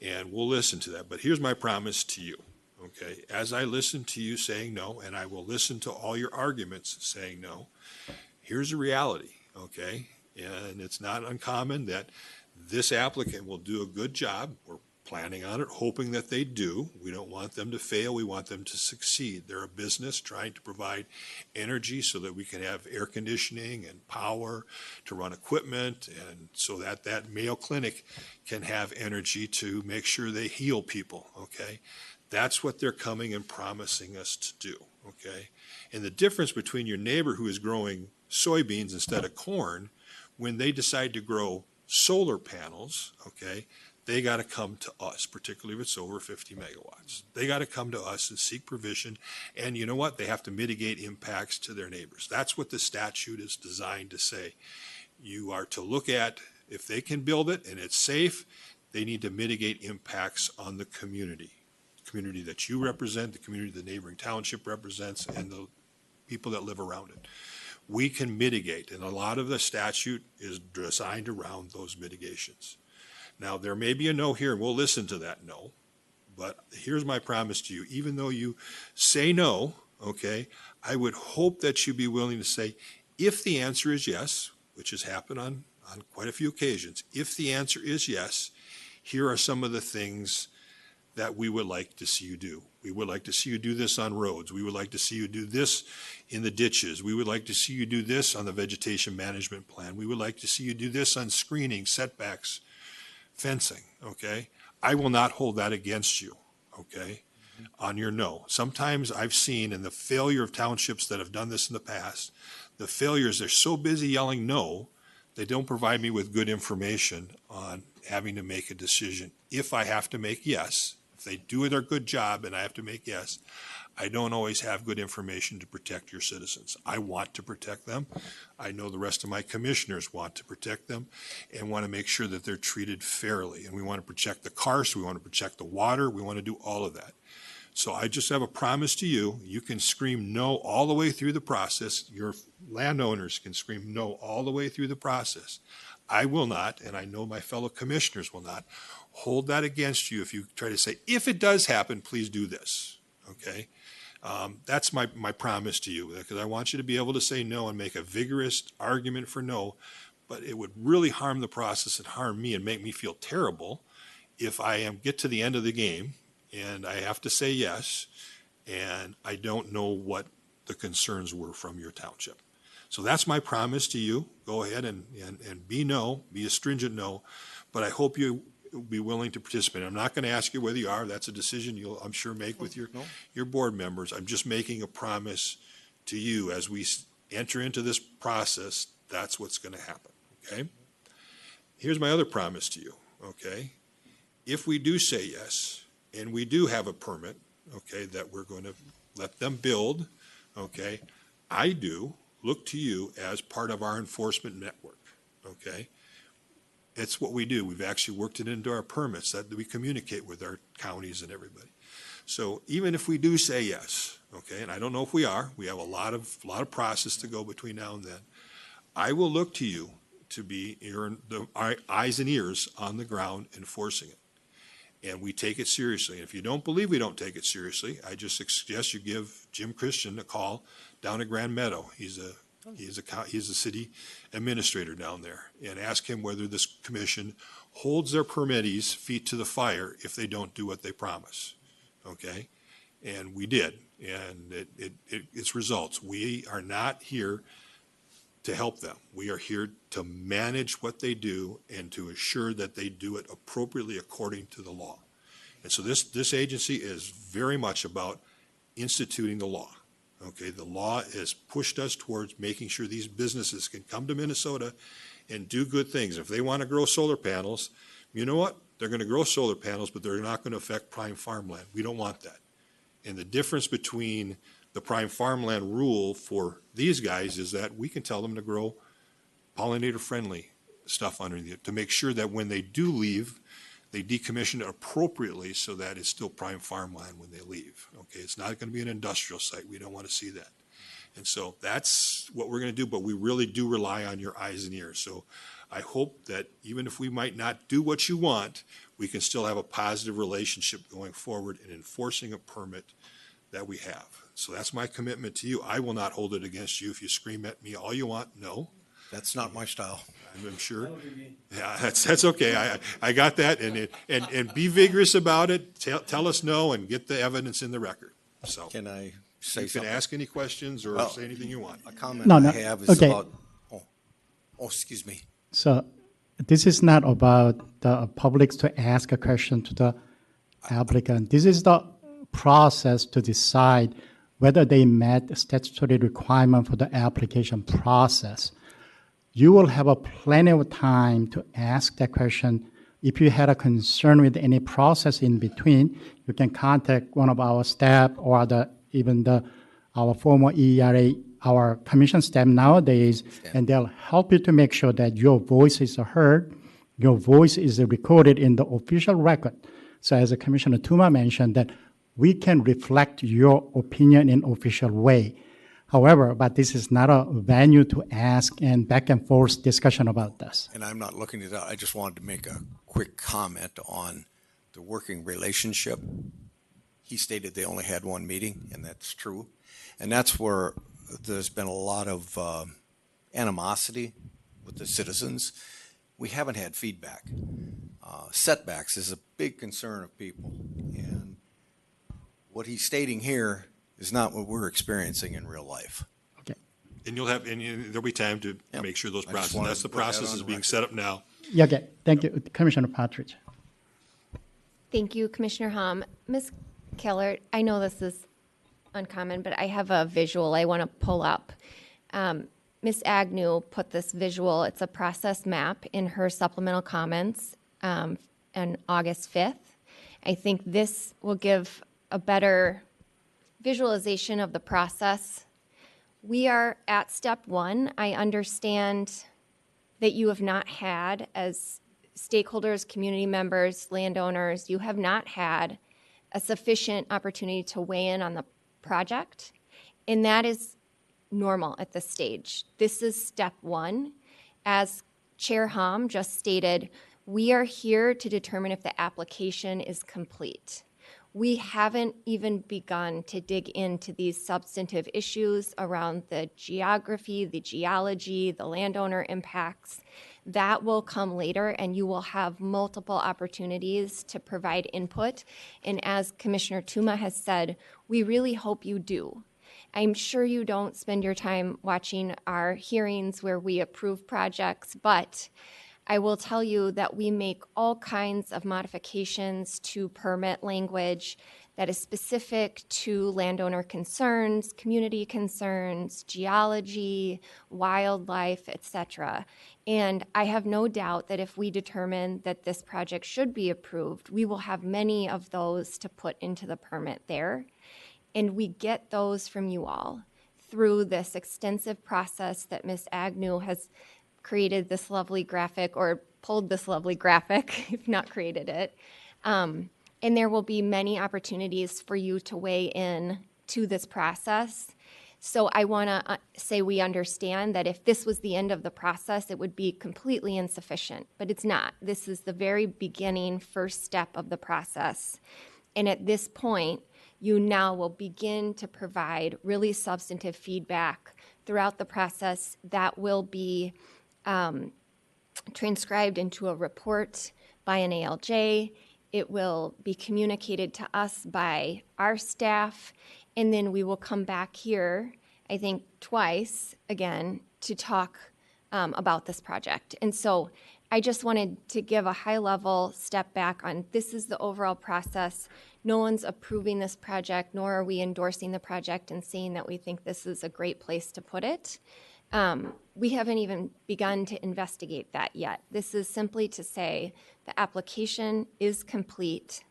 And we'll listen to that, but here's my promise to you, okay? As I listen to you saying no, and I will listen to all your arguments saying no, here's the reality, okay? And it's not uncommon that this applicant will do a good job. We're planning on it, hoping that they do. We don't want them to fail. We want them to succeed. They're a business trying to provide energy so that we can have air conditioning and power to run equipment, and so that that Mayo Clinic can have energy to make sure they heal people, okay? That's what they're coming and promising us to do, okay? And the difference between your neighbor who is growing soybeans instead of corn, when they decide to grow solar panels, okay, they got to come to us, particularly if it's over 50 megawatts. They got to come to us and seek provision. And you know what? They have to mitigate impacts to their neighbors. That's what the statute is designed to say. You are to look at if they can build it and it's safe, they need to mitigate impacts on the community that you represent, the community the neighboring township represents, and the people that live around it. We can mitigate, and a lot of the statute is designed around those mitigations. Now, there may be a no here, and we'll listen to that no, but here's my promise to you. Even though you say no, okay, I would hope that you be willing to say, if the answer is yes, which has happened on on quite a few occasions, if the answer is yes, here are some of the things that we would like to see you do. We would like to see you do this on roads. We would like to see you do this in the ditches. We would like to see you do this on the vegetation management plan. We would like to see you do this on screening, setbacks, fencing, okay? I will not hold that against you, okay, on your no. Sometimes I've seen in the failure of townships that have done this in the past, the failures, they're so busy yelling no, they don't provide me with good information on having to make a decision. If I have to make yes, if they do their good job and I have to make yes, I don't always have good information to protect your citizens. I want to protect them. I know the rest of my commissioners want to protect them and want to make sure that they're treated fairly. And we want to protect the karst, we want to protect the water, we want to do all of that. So I just have a promise to you, you can scream no all the way through the process. Your landowners can scream no all the way through the process. I will not, and I know my fellow commissioners will not, hold that against you if you try to say, if it does happen, please do this, okay? That's my promise to you, because I want you to be able to say no and make a vigorous argument for no, but it would really harm the process and harm me and make me feel terrible if I get to the end of the game and I have to say yes, and I don't know what the concerns were from your township. So that's my promise to you. Go ahead and be no, be a stringent no, but I hope you be willing to participate. I'm not going to ask you whether you are. That's a decision you'll, I'm sure, make with your board members. I'm just making a promise to you as we enter into this process, that's what's going to happen, okay? Here's my other promise to you, okay? If we do say yes, and we do have a permit, okay, that we're going to let them build, okay, I do look to you as part of our enforcement network, okay? It's what we do. We've actually worked it into our permits that we communicate with our counties and everybody. So even if we do say yes, okay, and I don't know if we are, we have a lot of process to go between now and then, I will look to you to be our eyes and ears on the ground enforcing it. And we take it seriously. And if you don't believe we don't take it seriously, I just suggest you give Jim Christian a call down at Grand Meadow. He's a city administrator down there, and ask him whether this commission holds their permittees feet to the fire if they don't do what they promise. Okay? And we did, and it's results. We are not here to help them. We are here to manage what they do and to assure that they do it appropriately according to the law. And so this agency is very much about instituting the law. Okay, the law has pushed us towards making sure these businesses can come to Minnesota and do good things. If they want to grow solar panels, you know what? They're going to grow solar panels, but they're not going to affect prime farmland. We don't want that. And the difference between the prime farmland rule for these guys is that we can tell them to grow pollinator-friendly stuff underneath it to make sure that when they do leave, they decommission it appropriately so that it's still prime farmland when they leave. Okay, it's not going to be an industrial site. We don't want to see that. And so that's what we're going to do, but we really do rely on your eyes and ears. So I hope that even if we might not do what you want, we can still have a positive relationship going forward in enforcing a permit that we have. So that's my commitment to you. I will not hold it against you. If you scream at me all you want, no. That's not my style. I'm sure. Yeah, that's okay. I got that, and be vigorous about it. Tell us no, and get the evidence in the record. So can I say you something? Can ask any questions or say anything you want. A comment I have is about. Oh, excuse me. So this is not about the public to ask a question to the applicant. This is the process to decide whether they met the statutory requirement for the application process. You will have a plenty of time to ask that question. If you had a concern with any process in between, you can contact one of our staff or our former EERA, our commission staff nowadays, and they'll help you to make sure that your voice is heard, your voice is recorded in the official record. So as Commissioner Tuma mentioned, that we can reflect your opinion in official way. However, but this is not a venue to ask and back and forth discussion about this. And I'm not looking at that. I just wanted to make a quick comment on the working relationship. He stated they only had one meeting, and that's true. And that's where there's been a lot of animosity with the citizens. We haven't had feedback. Setbacks is a big concern of people, and what he's stating here is not what we're experiencing in real life. And there'll be time to make sure those I just processes, wanted that's the to put that process on is the being record. set up now. Yeah, okay. Thank you, Commissioner Partridge. Thank you, Commissioner Hom. Ms. Keller, I know this is uncommon, but I have a visual I want to pull up. Ms. Agnew put this visual, it's a process map in her supplemental comments on August 5th. I think this will give a better visualization of the process. We are at step one. I understand that you have not had, as stakeholders, community members, landowners, you have not had a sufficient opportunity to weigh in on the project, and that is normal at this stage. This is step one. As Chair Hom just stated, we are here to determine if the application is complete. We haven't even begun to dig into these substantive issues around the geography, the geology, the landowner impacts. That will come later, and you will have multiple opportunities to provide input. And as Commissioner Tuma has said, we really hope you do. I'm sure you don't spend your time watching our hearings where we approve projects, but I will tell you that we make all kinds of modifications to permit language that is specific to landowner concerns, community concerns, geology, wildlife, etc. And I have no doubt that if we determine that this project should be approved, we will have many of those to put into the permit there. And we get those from you all through this extensive process that Ms. Agnew has created this lovely graphic, or pulled this lovely graphic, if not created it. And there will be many opportunities for you to weigh in to this process. So I want to say we understand that if this was the end of the process, it would be completely insufficient, but it's not. This is the very beginning, first step of the process. And at this point, you now will begin to provide really substantive feedback throughout the process that will be transcribed into a report by an ALJ. It will be communicated to us by our staff, and then we will come back here, I think twice again, to talk about this project. And so I just wanted to give a high-level step back on this is the overall process. No one's approving this project, nor are we endorsing the project and saying that we think this is a great place to put it. We haven't even begun to investigate that yet. This is simply to say the application is complete,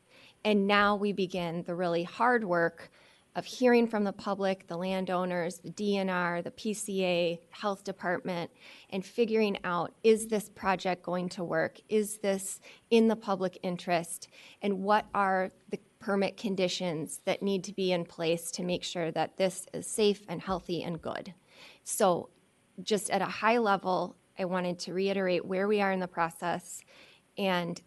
and now we begin the really hard work of hearing from the public, the landowners, the DNR, the PCA, health department, and figuring out, is this project going to work? Is this in the public interest? And what are the permit conditions that need to be in place to make sure that this is safe and healthy and good? So just at a high level, I wanted to reiterate where we are in the process. And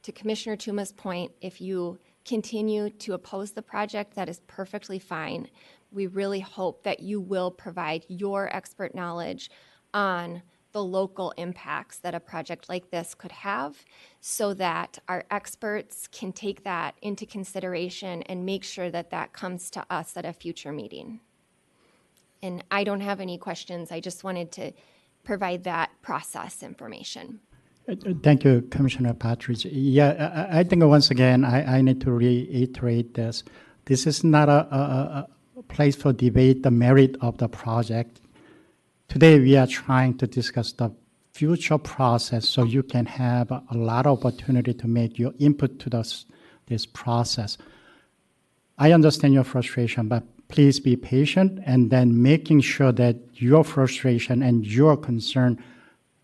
to Commissioner Tuma's point, if you continue to oppose the project, that is perfectly fine. We really hope that you will provide your expert knowledge on the local impacts that a project like this could have, so that our experts can take that into consideration and make sure that that comes to us at a future meeting. And I don't have any questions. I just wanted to provide that process information. Thank you, Commissioner Partridge. Yeah, I think once again, I need to reiterate this. This is not a place for debate the merit of the project. Today, we are trying to discuss the future process so you can have a lot of opportunity to make your input to this process. I understand your frustration, but please be patient, and then making sure that your frustration and your concern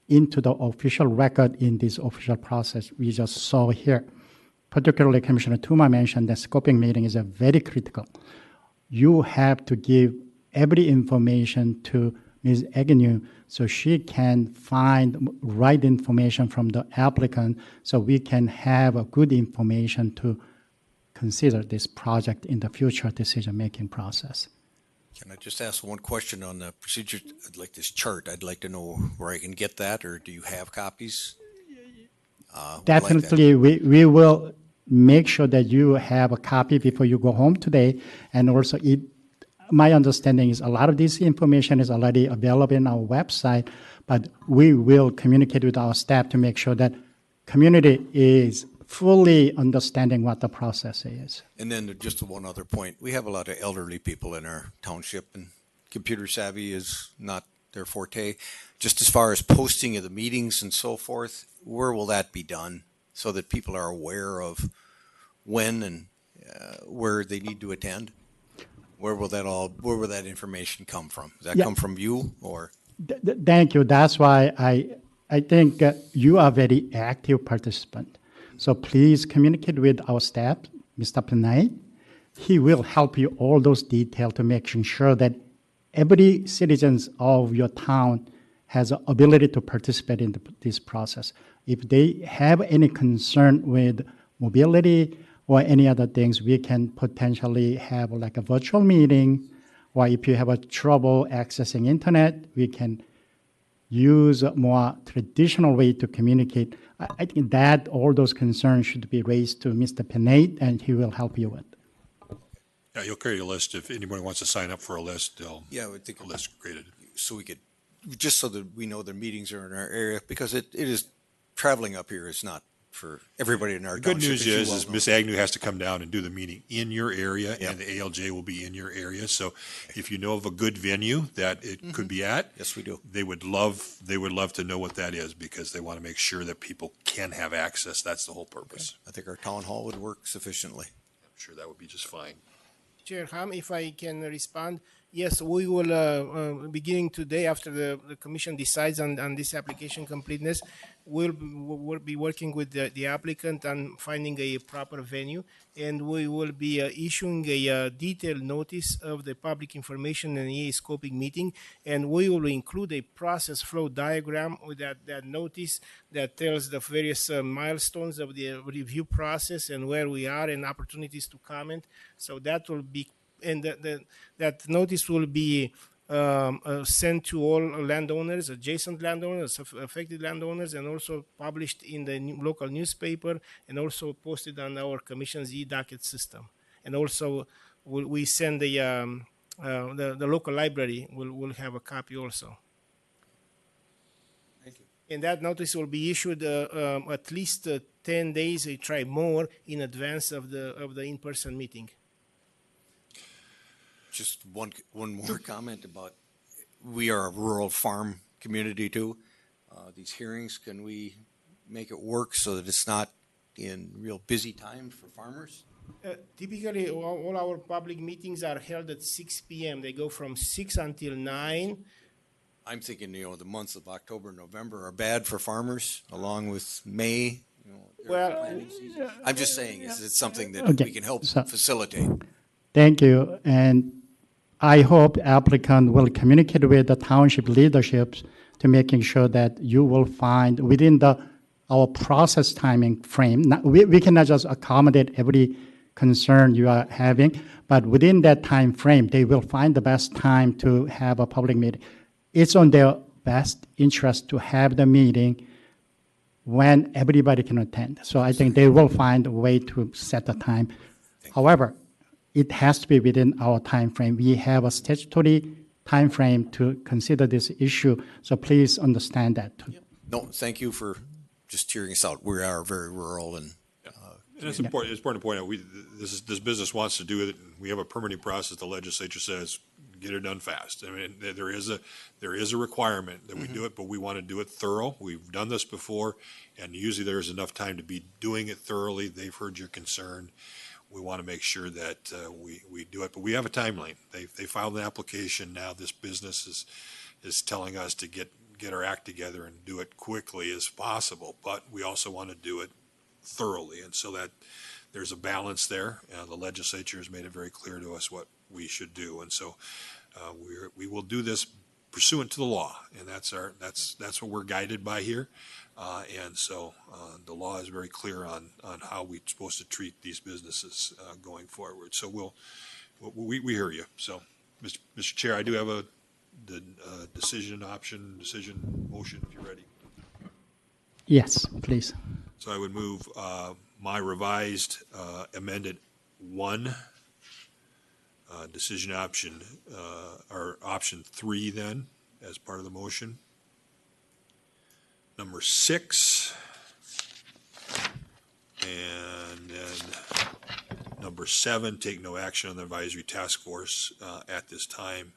into the official record in this official process we just saw here. Particularly, Commissioner Tuma mentioned that scoping meeting is a very critical. You have to give every information to Ms. Agnew so she can find right information from the applicant so we can have a good information to consider this project in the future decision-making process. Can I just ask one question on the procedure? I'd like this chart. I'd like to know where I can get that, or do you have copies? Would like that. Definitely, we will make sure that you have a copy before you go home today. And also, my understanding is a lot of this information is already available in our website, but we will communicate with our staff to make sure that community is fully understanding what the process is. And then just one other point. We have a lot of elderly people in our township, and computer savvy is not their forte. Just as far as posting of the meetings and so forth, where will that be done so that people are aware of when and where they need to attend? Where will that information come from? Does that come from you or? Thank you. That's why I think you are a very active participant. So please communicate with our staff, Mr. Panay. He will help you all those details to make sure that every citizen of your town has the ability to participate in this process. If they have any concern with mobility or any other things, we can potentially have like a virtual meeting, or if you have a trouble accessing internet, we can use a more traditional way to communicate. I think that all those concerns should be raised to Mr. Panay, and he will help you with. Yeah, you'll create a list. If anybody wants to sign up for a list, I would think a list created. So we could, just so that we know the meetings are in our area, because it is, traveling up here is not for everybody in our The good township, news as you is well know. Ms. Agnew has to come down and do the meeting in your area, Yep. and the ALJ will be in your area. So if you know of a good venue that it could be at, Yes, we do. they would love to know what that is, because they want to make sure that people can have access. That's the whole purpose. I think our town hall would work sufficiently. I'm sure that would be just fine. Chair Ham, if I can respond, yes, we will, beginning today, after the commission decides on this application completeness, we'll be working with the applicant on finding a proper venue, and we will be issuing a detailed notice of the public information and EA scoping meeting, and we will include a process flow diagram with that notice that tells the various milestones of the review process and where we are and opportunities to comment. So that will be, and that notice will be sent to all landowners, adjacent landowners, affected landowners, and also published in the local newspaper, and also posted on our commission's e-docket system. And also, we send the local library will have a copy also. Thank you. And that notice will be issued at least 10 days, I try more, in advance of the in-person meeting. Just one more comment about, we are a rural farm community too. These hearings, can we make it work so that it's not in real busy times for farmers? Typically, all our public meetings are held at 6 p.m. They go from 6 until 9. I'm thinking, the months of October and November are bad for farmers, along with May. Well, I'm just saying, is it something that Okay, we can help so- facilitate? Thank you. And I hope applicant will communicate with the township leaderships to making sure that you will find within our process timing frame. We cannot just accommodate every concern you are having, but within that time frame, they will find the best time to have a public meeting. It's on their best interest to have the meeting when everybody can attend. So I think they will find a way to set the time. However, it has to be within our time frame. We have a statutory time frame to consider this issue, so please understand that too. No, thank you for just hearing us out. We are very rural and. And it's important. It's important to point out this business wants to do it. We have a permitting process. The legislature says get it done fast. I mean, there is a requirement that we do it, but we want to do it thorough. We've done this before, and usually there is enough time to be doing it thoroughly. They've heard your concern. We want to make sure that we do it, but we have a timeline. They filed an application. Now this business is telling us to get our act together and do it quickly as possible, but we also want to do it thoroughly, and so that there's a balance there. The legislature has made it very clear to us what we should do, and so we will do this pursuant to the law, and that's what we're guided by here. And so the law is very clear on how we're supposed to treat these businesses going forward. So we hear you. So Mr. Chair, I do have the decision motion, if you're ready. Yes, please. So I would move my revised amended 1 decision option, or option 3 then, as part of the motion. Number 6. And then number 7, take no action on the advisory task force at this time.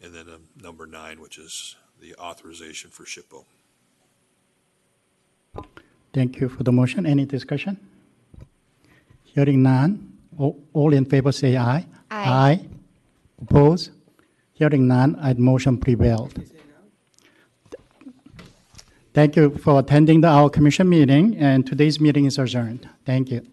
And then number 9, which is the authorization for SHPO. Thank you for the motion. Any discussion? Hearing none. All in favor say aye. Aye. Oppose? Hearing none, motion prevailed. Thank you for attending our commission meeting, and today's meeting is adjourned. Thank you.